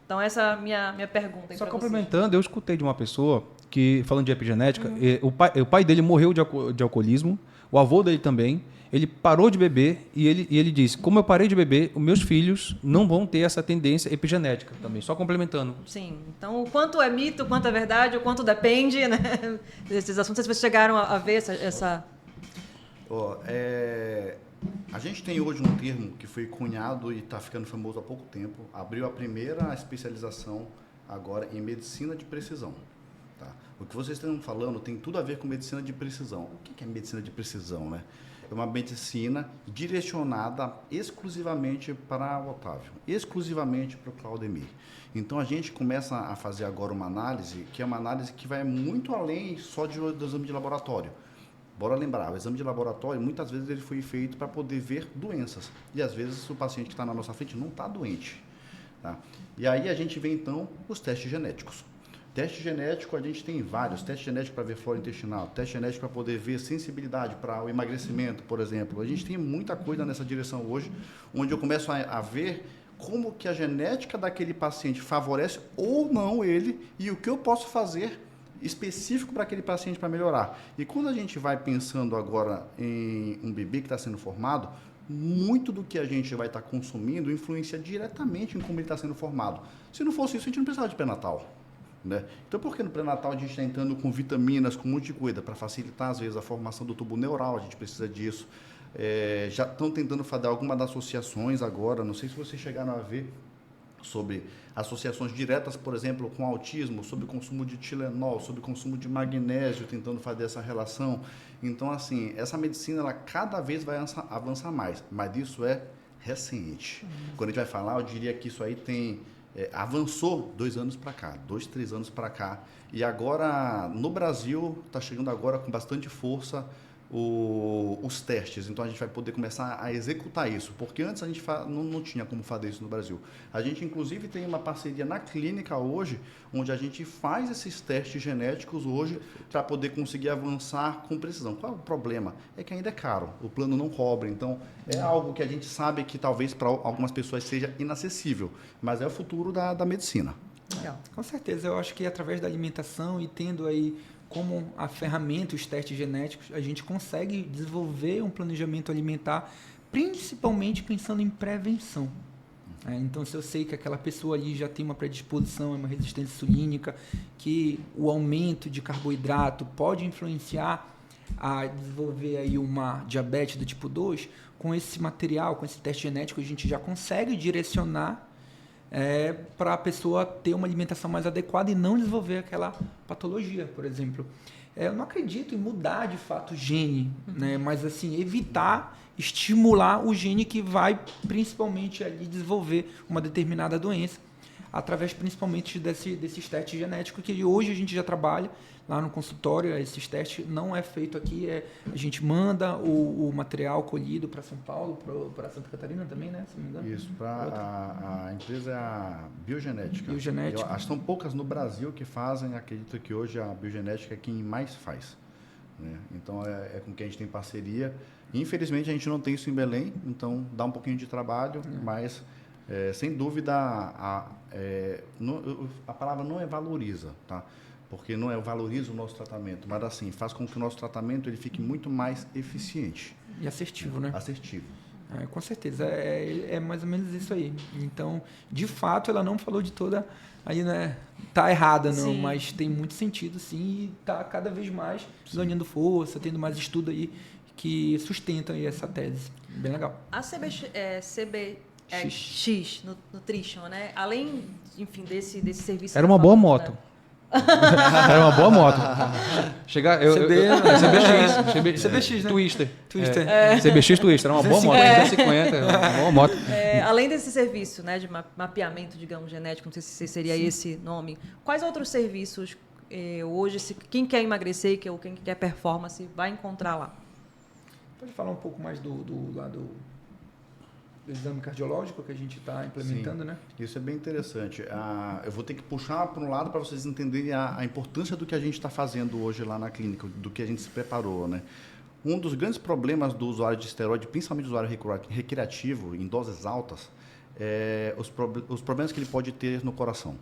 Então, essa é a minha pergunta. Só complementando, eu escutei de uma pessoa que, falando de epigenética, o pai dele morreu de alcoolismo, o avô dele também. Ele parou de beber e ele disse, como eu parei de beber, os meus filhos não vão ter essa tendência epigenética também. Só complementando. Sim. Então, o quanto é mito, o quanto é verdade, o quanto depende, né, desses assuntos. Se vocês chegaram a ver essa... A gente tem hoje um termo que foi cunhado e está ficando famoso há pouco tempo. Abriu a primeira especialização agora em medicina de precisão. Tá? O que vocês estão falando tem tudo a ver com medicina de precisão. O que é medicina de precisão, né? É uma medicina direcionada exclusivamente para o Otávio, exclusivamente para o Claudemir. Então, a gente começa a fazer agora uma análise, que é uma análise que vai muito além só do exame de laboratório. Bora lembrar, o exame de laboratório, muitas vezes ele foi feito para poder ver doenças. E, às vezes, o paciente que está na nossa frente não está doente. Tá? E aí, a gente vê, então, os testes genéticos. Teste genético, a gente tem vários. Teste genético para ver flora intestinal, teste genético para poder ver sensibilidade para o emagrecimento, por exemplo. A gente tem muita coisa nessa direção hoje, onde eu começo a ver como que a genética daquele paciente favorece ou não ele e o que eu posso fazer específico para aquele paciente para melhorar. E quando a gente vai pensando agora em um bebê que está sendo formado, muito do que a gente vai estar consumindo influencia diretamente em como ele está sendo formado. Se não fosse isso, a gente não precisava de pré-natal. Né? Então, por que no pré-natal a gente está entrando com vitaminas, com um monte de coisa, para facilitar, às vezes, a formação do tubo neural, a gente precisa disso. Já estão tentando fazer algumas das associações agora, não sei se vocês chegaram a ver, sobre associações diretas, por exemplo, com autismo, sobre o consumo de Tilenol, sobre o consumo de magnésio, tentando fazer essa relação. Então, assim, essa medicina, ela cada vez vai avançar mais, mas isso é recente. Quando a gente vai falar, eu diria que isso aí avançou 2 anos para cá, 2, 3 anos para cá, e agora, no Brasil, está chegando agora com bastante força os testes, então a gente vai poder começar a executar isso, porque antes a gente não tinha como fazer isso no Brasil. A gente inclusive tem uma parceria na clínica hoje, onde a gente faz esses testes genéticos hoje para poder conseguir avançar com precisão. Qual é o problema? É que ainda é caro, o plano não cobre, então é algo que a gente sabe que talvez para algumas pessoas seja inacessível, mas é o futuro da medicina. Legal. Com certeza, eu acho que através da alimentação e tendo aí como a ferramenta, os testes genéticos, a gente consegue desenvolver um planejamento alimentar, principalmente pensando em prevenção. Então, se eu sei que aquela pessoa ali já tem uma predisposição, uma resistência insulínica, que o aumento de carboidrato pode influenciar a desenvolver aí uma diabetes do tipo 2, com esse material, com esse teste genético, a gente já consegue direcionar para a pessoa ter uma alimentação mais adequada e não desenvolver aquela patologia, por exemplo. Eu não acredito em mudar de fato o gene, né? Mas assim, evitar estimular o gene que vai principalmente ali desenvolver uma determinada doença, através principalmente desses testes genéticos que hoje a gente já trabalha lá no consultório. Esses testes não é feito aqui, a gente manda o material colhido para São Paulo, para Santa Catarina também, né? Se não me engano. Isso, a empresa é a Biogenética. Biogenética. Acho que são poucas no Brasil que fazem, acredito que hoje a Biogenética é quem mais faz. Né? Então é com quem a gente tem parceria. Infelizmente a gente não tem isso em Belém, então dá um pouquinho de trabalho, mas sem dúvida a palavra não é valoriza, tá? Porque não valoriza o nosso tratamento, mas assim, faz com que o nosso tratamento ele fique muito mais eficiente. E assertivo, né? Assertivo. Com certeza, é mais ou menos isso aí. Então, de fato, ela não falou de toda, aí, né, tá errada, não, Sim. mas tem muito sentido, sim, e tá cada vez mais ganhando força, tendo mais estudo aí que sustentam aí essa tese. Bem legal. A CBX Nutrition, né? Além, enfim, desse serviço... Era uma boa moto. Né? Era uma boa moto. Chegar, CBX, né? Twister. Twister. CBX Twister, era uma boa moto. 250, uma boa moto. Além desse serviço, né, de mapeamento, digamos, genético, não sei se seria esse nome, quais outros serviços hoje, quem quer emagrecer ou quem quer performance vai encontrar lá? Pode falar um pouco mais do lado do exame cardiológico que a gente está implementando, Sim, né? Isso é bem interessante. Eu vou ter que puxar para um lado para vocês entenderem a importância do que a gente está fazendo hoje lá na clínica, do que a gente se preparou, né? Um dos grandes problemas do usuário de esteroide, principalmente do usuário recreativo, em doses altas, os problemas que ele pode ter no coração.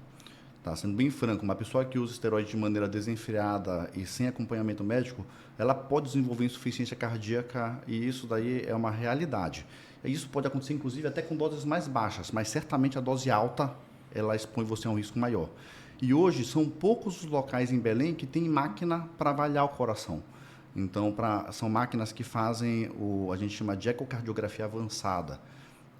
Tá? Sendo bem franco, uma pessoa que usa esteroide de maneira desenfreada e sem acompanhamento médico, ela pode desenvolver insuficiência cardíaca e isso daí é uma realidade. Isso pode acontecer, inclusive, até com doses mais baixas, mas certamente a dose alta, ela expõe você a um risco maior. E hoje, são poucos os locais em Belém que tem máquina para avaliar o coração. Então, são máquinas que fazem a gente chama de ecocardiografia avançada.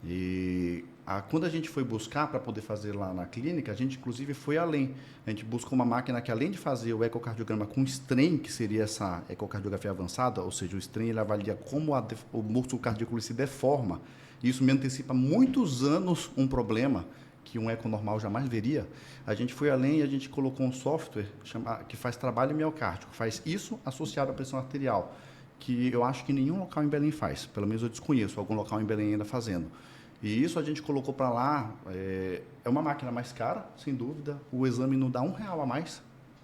E quando a gente foi buscar para poder fazer lá na clínica, a gente inclusive foi além. A gente buscou uma máquina que, além de fazer o ecocardiograma com strain, que seria essa ecocardiografia avançada, ou seja, o strain ele avalia como o músculo cardíaco se deforma. E isso me antecipa muitos anos um problema que um eco normal jamais veria. A gente foi além e a gente colocou um software que faz trabalho miocárdico, faz isso associado à pressão arterial, que eu acho que nenhum local em Belém faz. Pelo menos eu desconheço algum local em Belém ainda fazendo. E isso a gente colocou para lá, é uma máquina mais cara, sem dúvida, o exame não dá R$1 a mais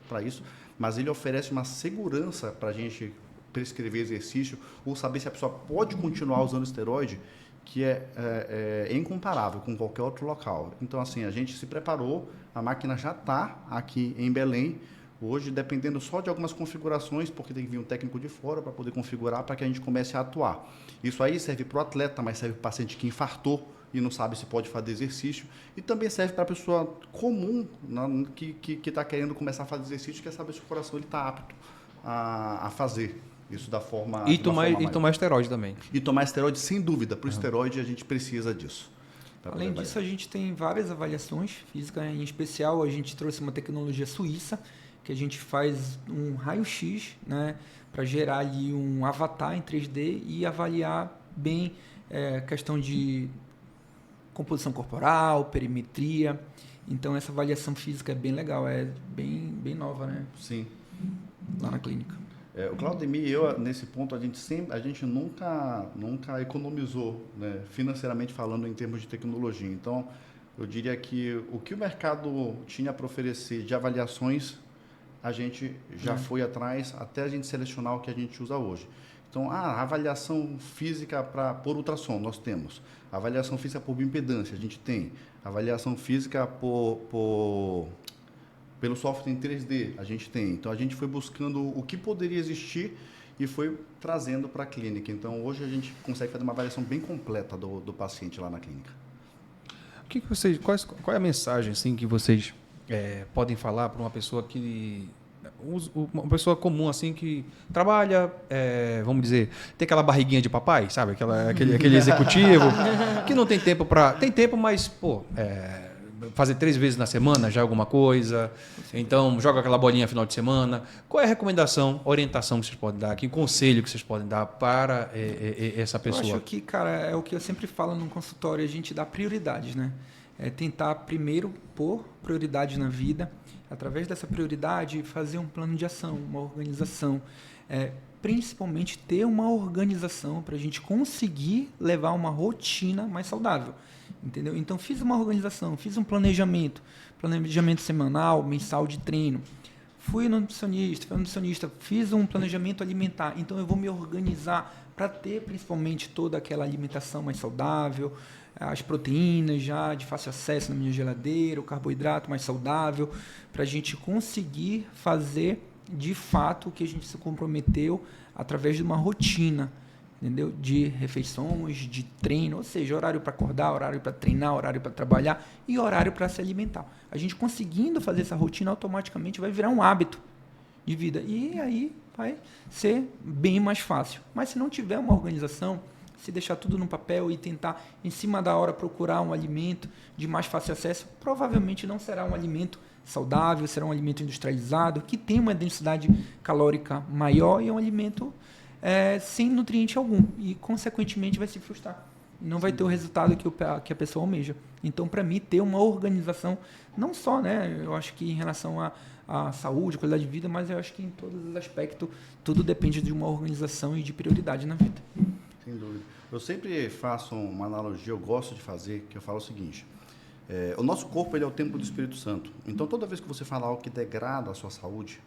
para isso, mas ele oferece uma segurança para a gente prescrever exercício ou saber se a pessoa pode continuar usando esteroide, que é incomparável com qualquer outro local. Então, assim, a gente se preparou, a máquina já está aqui em Belém, Hoje, dependendo só de algumas configurações, porque tem que vir um técnico de fora para poder configurar, para que a gente comece a atuar. Isso aí serve para o atleta, mas serve para o paciente que infartou e não sabe se pode fazer exercício. E também serve para a pessoa comum, né, que está querendo começar a fazer exercício, quer saber se o coração está apto a fazer. Isso da forma... E tomar esteroide também. E tomar esteroide, sem dúvida. Para o esteroide, a gente precisa disso. Além disso, a gente tem várias avaliações físicas. Em especial, a gente trouxe uma tecnologia suíça, que a gente faz um raio-x, né, para gerar ali um avatar em 3D e avaliar bem questão de composição corporal, perimetria. Então, essa avaliação física é bem legal, é bem nova, né? Sim. Lá na clínica. O Claudemir e eu, nesse ponto, a gente nunca economizou, né, financeiramente falando, em termos de tecnologia. Então, eu diria que o que o mercado tinha para oferecer de avaliações, a gente já foi atrás até a gente selecionar o que a gente usa hoje. Então, a avaliação física por ultrassom, nós temos. A avaliação física por bioimpedância, a gente tem. A avaliação física pelo software em 3D, a gente tem. Então, a gente foi buscando o que poderia existir e foi trazendo para a clínica. Então, hoje a gente consegue fazer uma avaliação bem completa do paciente lá na clínica. Qual é a mensagem assim, que vocês podem falar para uma pessoa uma pessoa comum assim que trabalha, vamos dizer, tem aquela barriguinha de papai, sabe? Aquele executivo que não tem tempo para... Tem tempo, mas, fazer 3 vezes na semana já é alguma coisa. Então, joga aquela bolinha final de semana. Qual é a recomendação, orientação que vocês podem dar? Que conselho que vocês podem dar para essa pessoa? Eu acho que, cara, é o que eu sempre falo no consultório, a gente dá prioridades, né? Tentar primeiro pôr prioridade na vida, através dessa prioridade fazer um plano de ação, uma organização, principalmente ter uma organização para a gente conseguir levar uma rotina mais saudável, entendeu? Então fiz uma organização, fiz um planejamento semanal, mensal de treino, fui no nutricionista, fiz um planejamento alimentar, então eu vou me organizar para ter principalmente toda aquela alimentação mais saudável, as proteínas já de fácil acesso na minha geladeira, o carboidrato mais saudável, para a gente conseguir fazer de fato o que a gente se comprometeu através de uma rotina, entendeu? De refeições, de treino, ou seja, horário para acordar, horário para treinar, horário para trabalhar e horário para se alimentar. A gente conseguindo fazer essa rotina, automaticamente vai virar um hábito de vida e aí vai ser bem mais fácil. Mas se não tiver uma organização, se deixar tudo no papel e tentar, em cima da hora, procurar um alimento de mais fácil acesso, provavelmente não será um alimento saudável, será um alimento industrializado, que tem uma densidade calórica maior e é um alimento sem nutriente algum. E, consequentemente, vai se frustrar. Não vai ter o resultado que a pessoa almeja. Então, para mim, ter uma organização, não só, né, eu acho que em relação à saúde, qualidade de vida, mas eu acho que em todos os aspectos, tudo depende de uma organização e de prioridade na vida. Sem dúvida. Eu sempre faço uma analogia, eu gosto de fazer, que eu falo o seguinte: o nosso corpo, ele é o templo do Espírito Santo. Então, toda vez que você fala algo que degrada a sua saúde,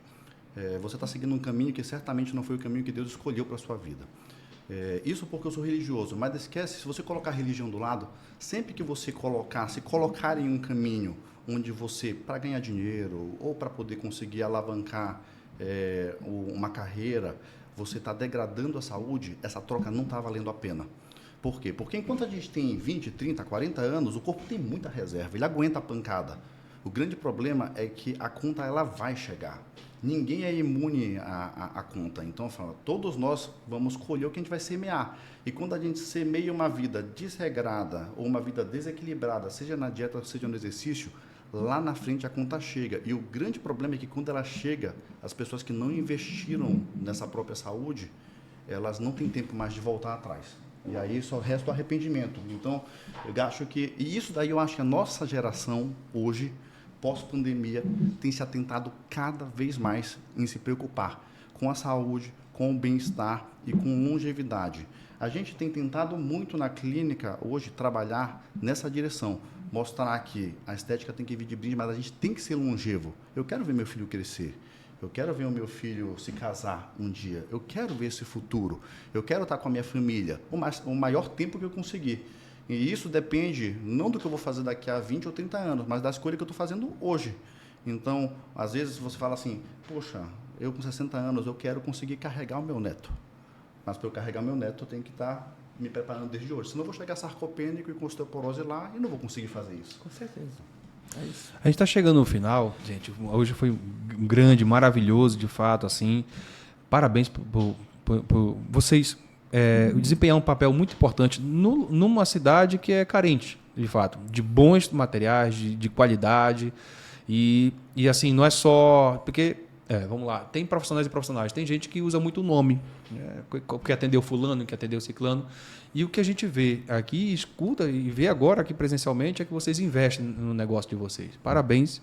você está seguindo um caminho que certamente não foi o caminho que Deus escolheu para a sua vida. Isso porque eu sou religioso, mas esquece, se você colocar a religião do lado, sempre que você se colocar em um caminho onde você, para ganhar dinheiro ou para poder conseguir alavancar uma carreira, você está degradando a saúde, essa troca não está valendo a pena. Por quê? Porque enquanto a gente tem 20, 30, 40 anos, o corpo tem muita reserva, ele aguenta a pancada. O grande problema é que a conta ela vai chegar. Ninguém é imune à conta. Então, todos nós vamos colher o que a gente vai semear. E quando a gente semeia uma vida desregrada ou uma vida desequilibrada, seja na dieta, seja no exercício, lá na frente a conta chega. E o grande problema é que quando ela chega, as pessoas que não investiram nessa própria saúde, elas não têm tempo mais de voltar atrás. E aí só resta o arrependimento. Então, eu acho que... E isso daí eu acho que a nossa geração, hoje, pós-pandemia, tem se atentado cada vez mais em se preocupar com a saúde, com o bem-estar e com longevidade. A gente tem tentado muito na clínica, hoje, trabalhar nessa direção. Mostrar que a estética tem que vir de brinde, mas a gente tem que ser longevo. Eu quero ver meu filho crescer. Eu quero ver o meu filho se casar um dia. Eu quero ver esse futuro. Eu quero estar com a minha família o maior tempo que eu conseguir. E isso depende não do que eu vou fazer daqui a 20 ou 30 anos, mas da escolha que eu estou fazendo hoje. Então, às vezes você fala assim, poxa, eu com 60 anos, eu quero conseguir carregar o meu neto. Mas para eu carregar meu neto, eu tenho que estar me preparando desde hoje. Senão eu vou chegar sarcopênico e com osteoporose lá e não vou conseguir fazer isso. Com certeza. É isso. A gente está chegando no final, gente. Hoje foi um grande, maravilhoso, de fato, assim. Parabéns por vocês desempenhar um papel muito importante numa cidade que é carente, de fato, de bons materiais, de qualidade. E assim, não é só... Porque, vamos lá, tem profissionais e profissionais. Tem gente que usa muito o nome, que atendeu fulano, que atendeu ciclano. E o que a gente vê aqui, escuta e vê agora aqui presencialmente é que vocês investem no negócio de vocês. Parabéns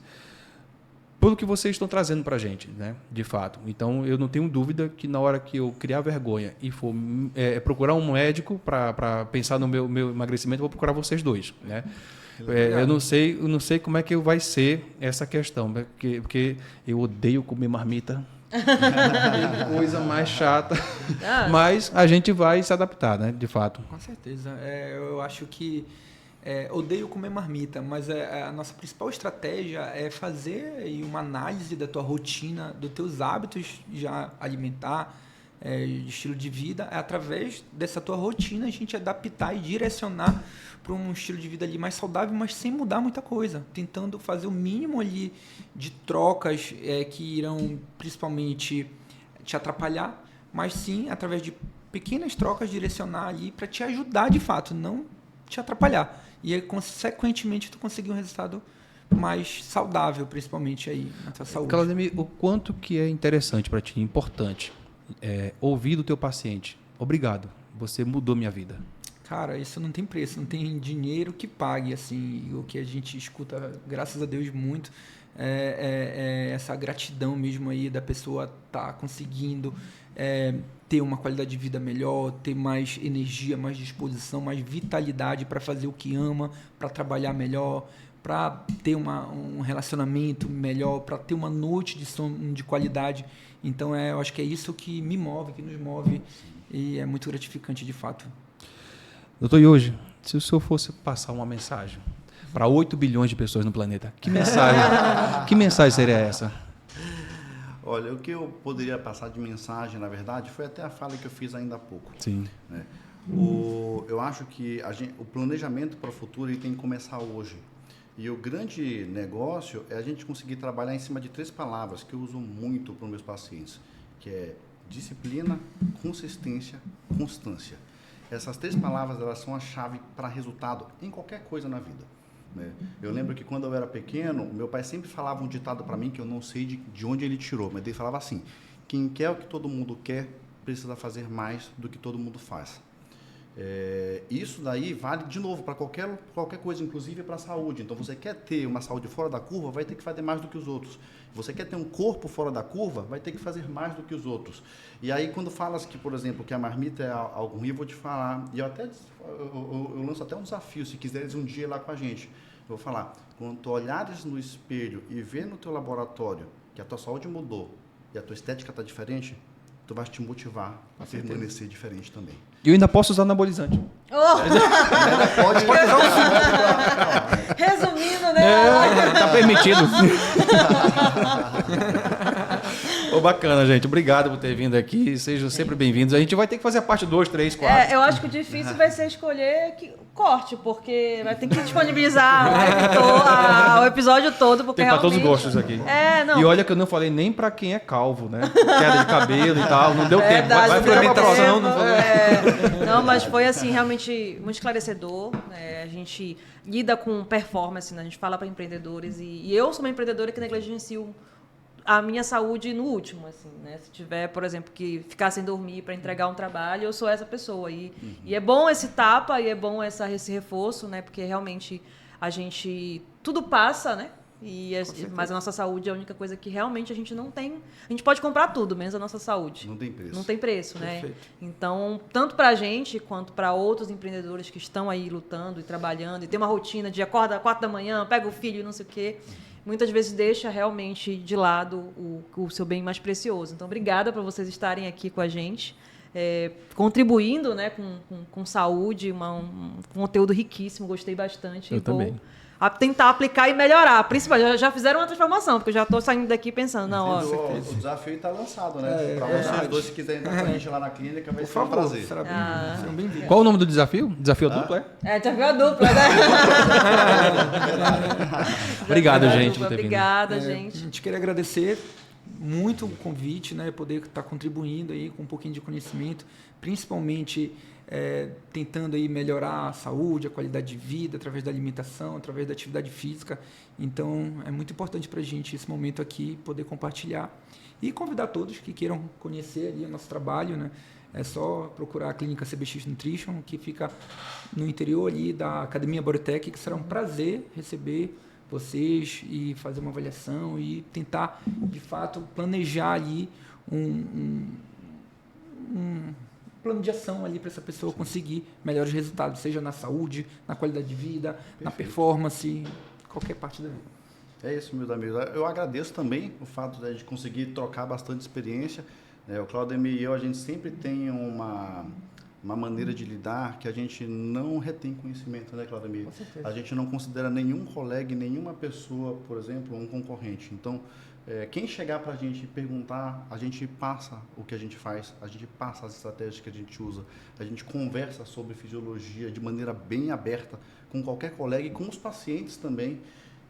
pelo que vocês estão trazendo para a gente, né? De fato. Então, eu não tenho dúvida que na hora que eu criar vergonha e for procurar um médico para pensar no meu emagrecimento, eu vou procurar vocês dois, né? Eu não sei como é que vai ser essa questão, porque eu odeio comer marmita. Que coisa mais chata. Mas a gente vai se adaptar, né? De fato. Com certeza. Eu acho que odeio comer marmita, mas a nossa principal estratégia é fazer aí uma análise da tua rotina, dos teus hábitos já alimentar, de estilo de vida, através dessa tua rotina a gente adaptar e direcionar para um estilo de vida ali mais saudável, mas sem mudar muita coisa, tentando fazer o mínimo ali de trocas que irão principalmente te atrapalhar, mas sim através de pequenas trocas direcionar ali para te ajudar de fato, não te atrapalhar. E aí, consequentemente, tu conseguir um resultado mais saudável, principalmente aí na tua saúde. Claudemir, o quanto que é interessante para ti, importante, ouvir do teu paciente. Obrigado, você mudou minha vida. Cara, isso não tem preço, não tem dinheiro que pague, assim, o que a gente escuta, graças a Deus, muito, essa gratidão mesmo aí da pessoa estar conseguindo ter uma qualidade de vida melhor, ter mais energia, mais disposição, mais vitalidade para fazer o que ama, para trabalhar melhor, para ter um relacionamento melhor, para ter uma noite de sono de qualidade. Então, eu acho que é isso que me move, que nos move, e é muito gratificante, de fato. Doutor, e hoje, se o senhor fosse passar uma mensagem para 8 bilhões de pessoas no planeta, que mensagem seria essa? Olha, o que eu poderia passar de mensagem, na verdade, foi até a fala que eu fiz ainda há pouco. Sim. Né? Eu acho que o planejamento para o futuro ele tem que começar hoje. E o grande negócio é a gente conseguir trabalhar em cima de 3 palavras que eu uso muito para os meus pacientes, que é disciplina, consistência, constância. Essas 3 palavras elas são a chave para resultado em qualquer coisa na vida. Né? Eu lembro que quando eu era pequeno, meu pai sempre falava um ditado para mim que eu não sei de onde ele tirou, mas ele falava assim: quem quer o que todo mundo quer precisa fazer mais do que todo mundo faz. Isso daí vale de novo para qualquer coisa, inclusive para a saúde. Então, você quer ter uma saúde fora da curva, vai ter que fazer mais do que os outros. Você quer ter um corpo fora da curva, vai ter que fazer mais do que os outros. E aí, quando falas que, por exemplo, que a marmita é algo ruim, eu vou te falar, e eu lanço até um desafio, se quiseres um dia ir lá com a gente. Eu vou falar, quando tu olhares no espelho e ver no teu laboratório que a tua saúde mudou e a tua estética está diferente, tu vai te motivar a permanecer diferente também. E eu ainda posso usar anabolizante. Pode Resumindo, né? Tá permitido. Bacana, gente. Obrigado por ter vindo aqui. Sejam sempre bem-vindos. A gente vai ter que fazer a parte 2, 3, 4. Eu acho que o difícil vai ser escolher corte, porque vai ter que disponibilizar a live o episódio todo, porque tem para realmente... todos os gostos aqui. Não. E olha que eu não falei nem para quem é calvo, né? Queda de cabelo e tal. Não deu tempo. Verdade, Vai pra próxima. Não, mas foi assim, realmente muito esclarecedor. A gente lida com performance, né? A gente fala para empreendedores e eu sou uma empreendedora que negligencio a minha saúde no último, assim, né? Se tiver, por exemplo, que ficar sem dormir para entregar um trabalho, eu sou essa pessoa. E é bom esse tapa e é bom esse reforço, né? Porque realmente a gente... Tudo passa, né? Mas a nossa saúde é a única coisa que realmente a gente não tem. A gente pode comprar tudo, menos a nossa saúde. Não tem preço. Não tem preço, né? Perfeito. Então, tanto para a gente quanto para outros empreendedores que estão aí lutando e trabalhando e tem uma rotina de acorda às 4 da manhã, pega o filho e não sei o quê, muitas vezes deixa realmente de lado o seu bem mais precioso. Então, obrigada por vocês estarem aqui com a gente, contribuindo, né, com saúde, um conteúdo riquíssimo, gostei bastante. Eu também. a tentar aplicar e melhorar. Principalmente, já fizeram uma transformação, porque eu já estou saindo daqui pensando, não, ó. O desafio está lançado, né? Para vocês dois, se quiserem entrar com a gente lá na clínica, vai ser um prazer. Serão bem-vindos. Qual o nome do desafio? Desafio duplo, é? Desafio a dupla, né? Obrigado, gente. por ter vindo. Obrigada, A gente. gente queria agradecer muito o convite, né? Poder estar contribuindo aí com um pouquinho de conhecimento, principalmente tentando aí melhorar a saúde, a qualidade de vida, através da alimentação, através da atividade física. Então, é muito importante para a gente esse momento aqui, poder compartilhar e convidar todos que queiram conhecer ali o nosso trabalho, né? É só procurar a clínica CBX Nutrition, que fica no interior ali da Academia Bodytech, que será um prazer receber vocês e fazer uma avaliação e tentar, de fato, planejar ali um plano de ação ali para essa pessoa conseguir melhores resultados, seja na saúde, na qualidade de vida, na performance, qualquer parte da vida. É isso, meus amigos. Eu agradeço também o fato de conseguir trocar bastante experiência. O Claudemir e eu, a gente sempre tem uma maneira de lidar que a gente não retém conhecimento, né, Claudemir? Com certeza. A gente não considera nenhum colega e nenhuma pessoa, por exemplo, um concorrente. Então, quem chegar para a gente perguntar, a gente passa o que a gente faz, a gente passa as estratégias que a gente usa, a gente conversa sobre fisiologia de maneira bem aberta com qualquer colega e com os pacientes também.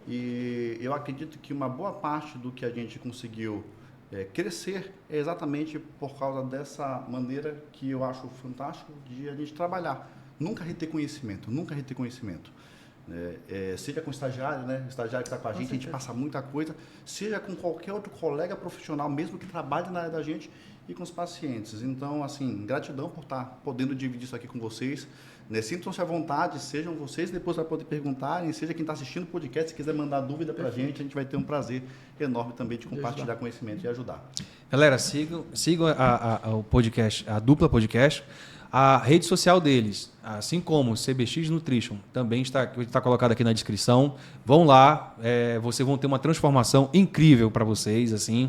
E eu acredito que uma boa parte do que a gente conseguiu crescer é exatamente por causa dessa maneira que eu acho fantástico de a gente trabalhar. Nunca reter conhecimento, nunca reter conhecimento. Seja com o estagiário, né? O estagiário que está com a gente passa muita coisa, seja com qualquer outro colega profissional, mesmo que trabalhe na área da gente, e com os pacientes. Então, assim, gratidão por estar podendo dividir isso aqui com vocês. Sintam-se à vontade, sejam vocês, depois vai poder perguntarem, seja quem está assistindo o podcast, se quiser mandar dúvida para a gente vai ter um prazer enorme também de compartilhar conhecimento e ajudar. Galera, sigam o podcast, a Dupla Podcast, a rede social deles, assim como o CBX Nutrition, também está colocado aqui na descrição. Vão lá, vocês vão ter uma transformação incrível para vocês, assim.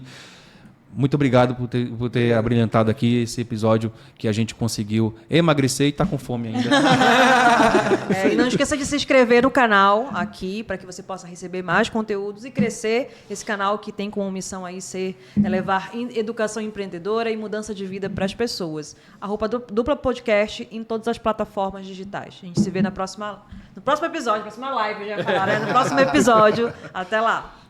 Muito obrigado por ter abrilhantado aqui esse episódio que a gente conseguiu emagrecer e está com fome ainda. E não esqueça de se inscrever no canal aqui, para que você possa receber mais conteúdos e crescer esse canal que tem como missão aí levar educação empreendedora e mudança de vida para as pessoas. @Dupla Podcast em todas as plataformas digitais. A gente se vê no próximo episódio, próxima live, eu já ia falar, né? No próximo episódio. Até lá.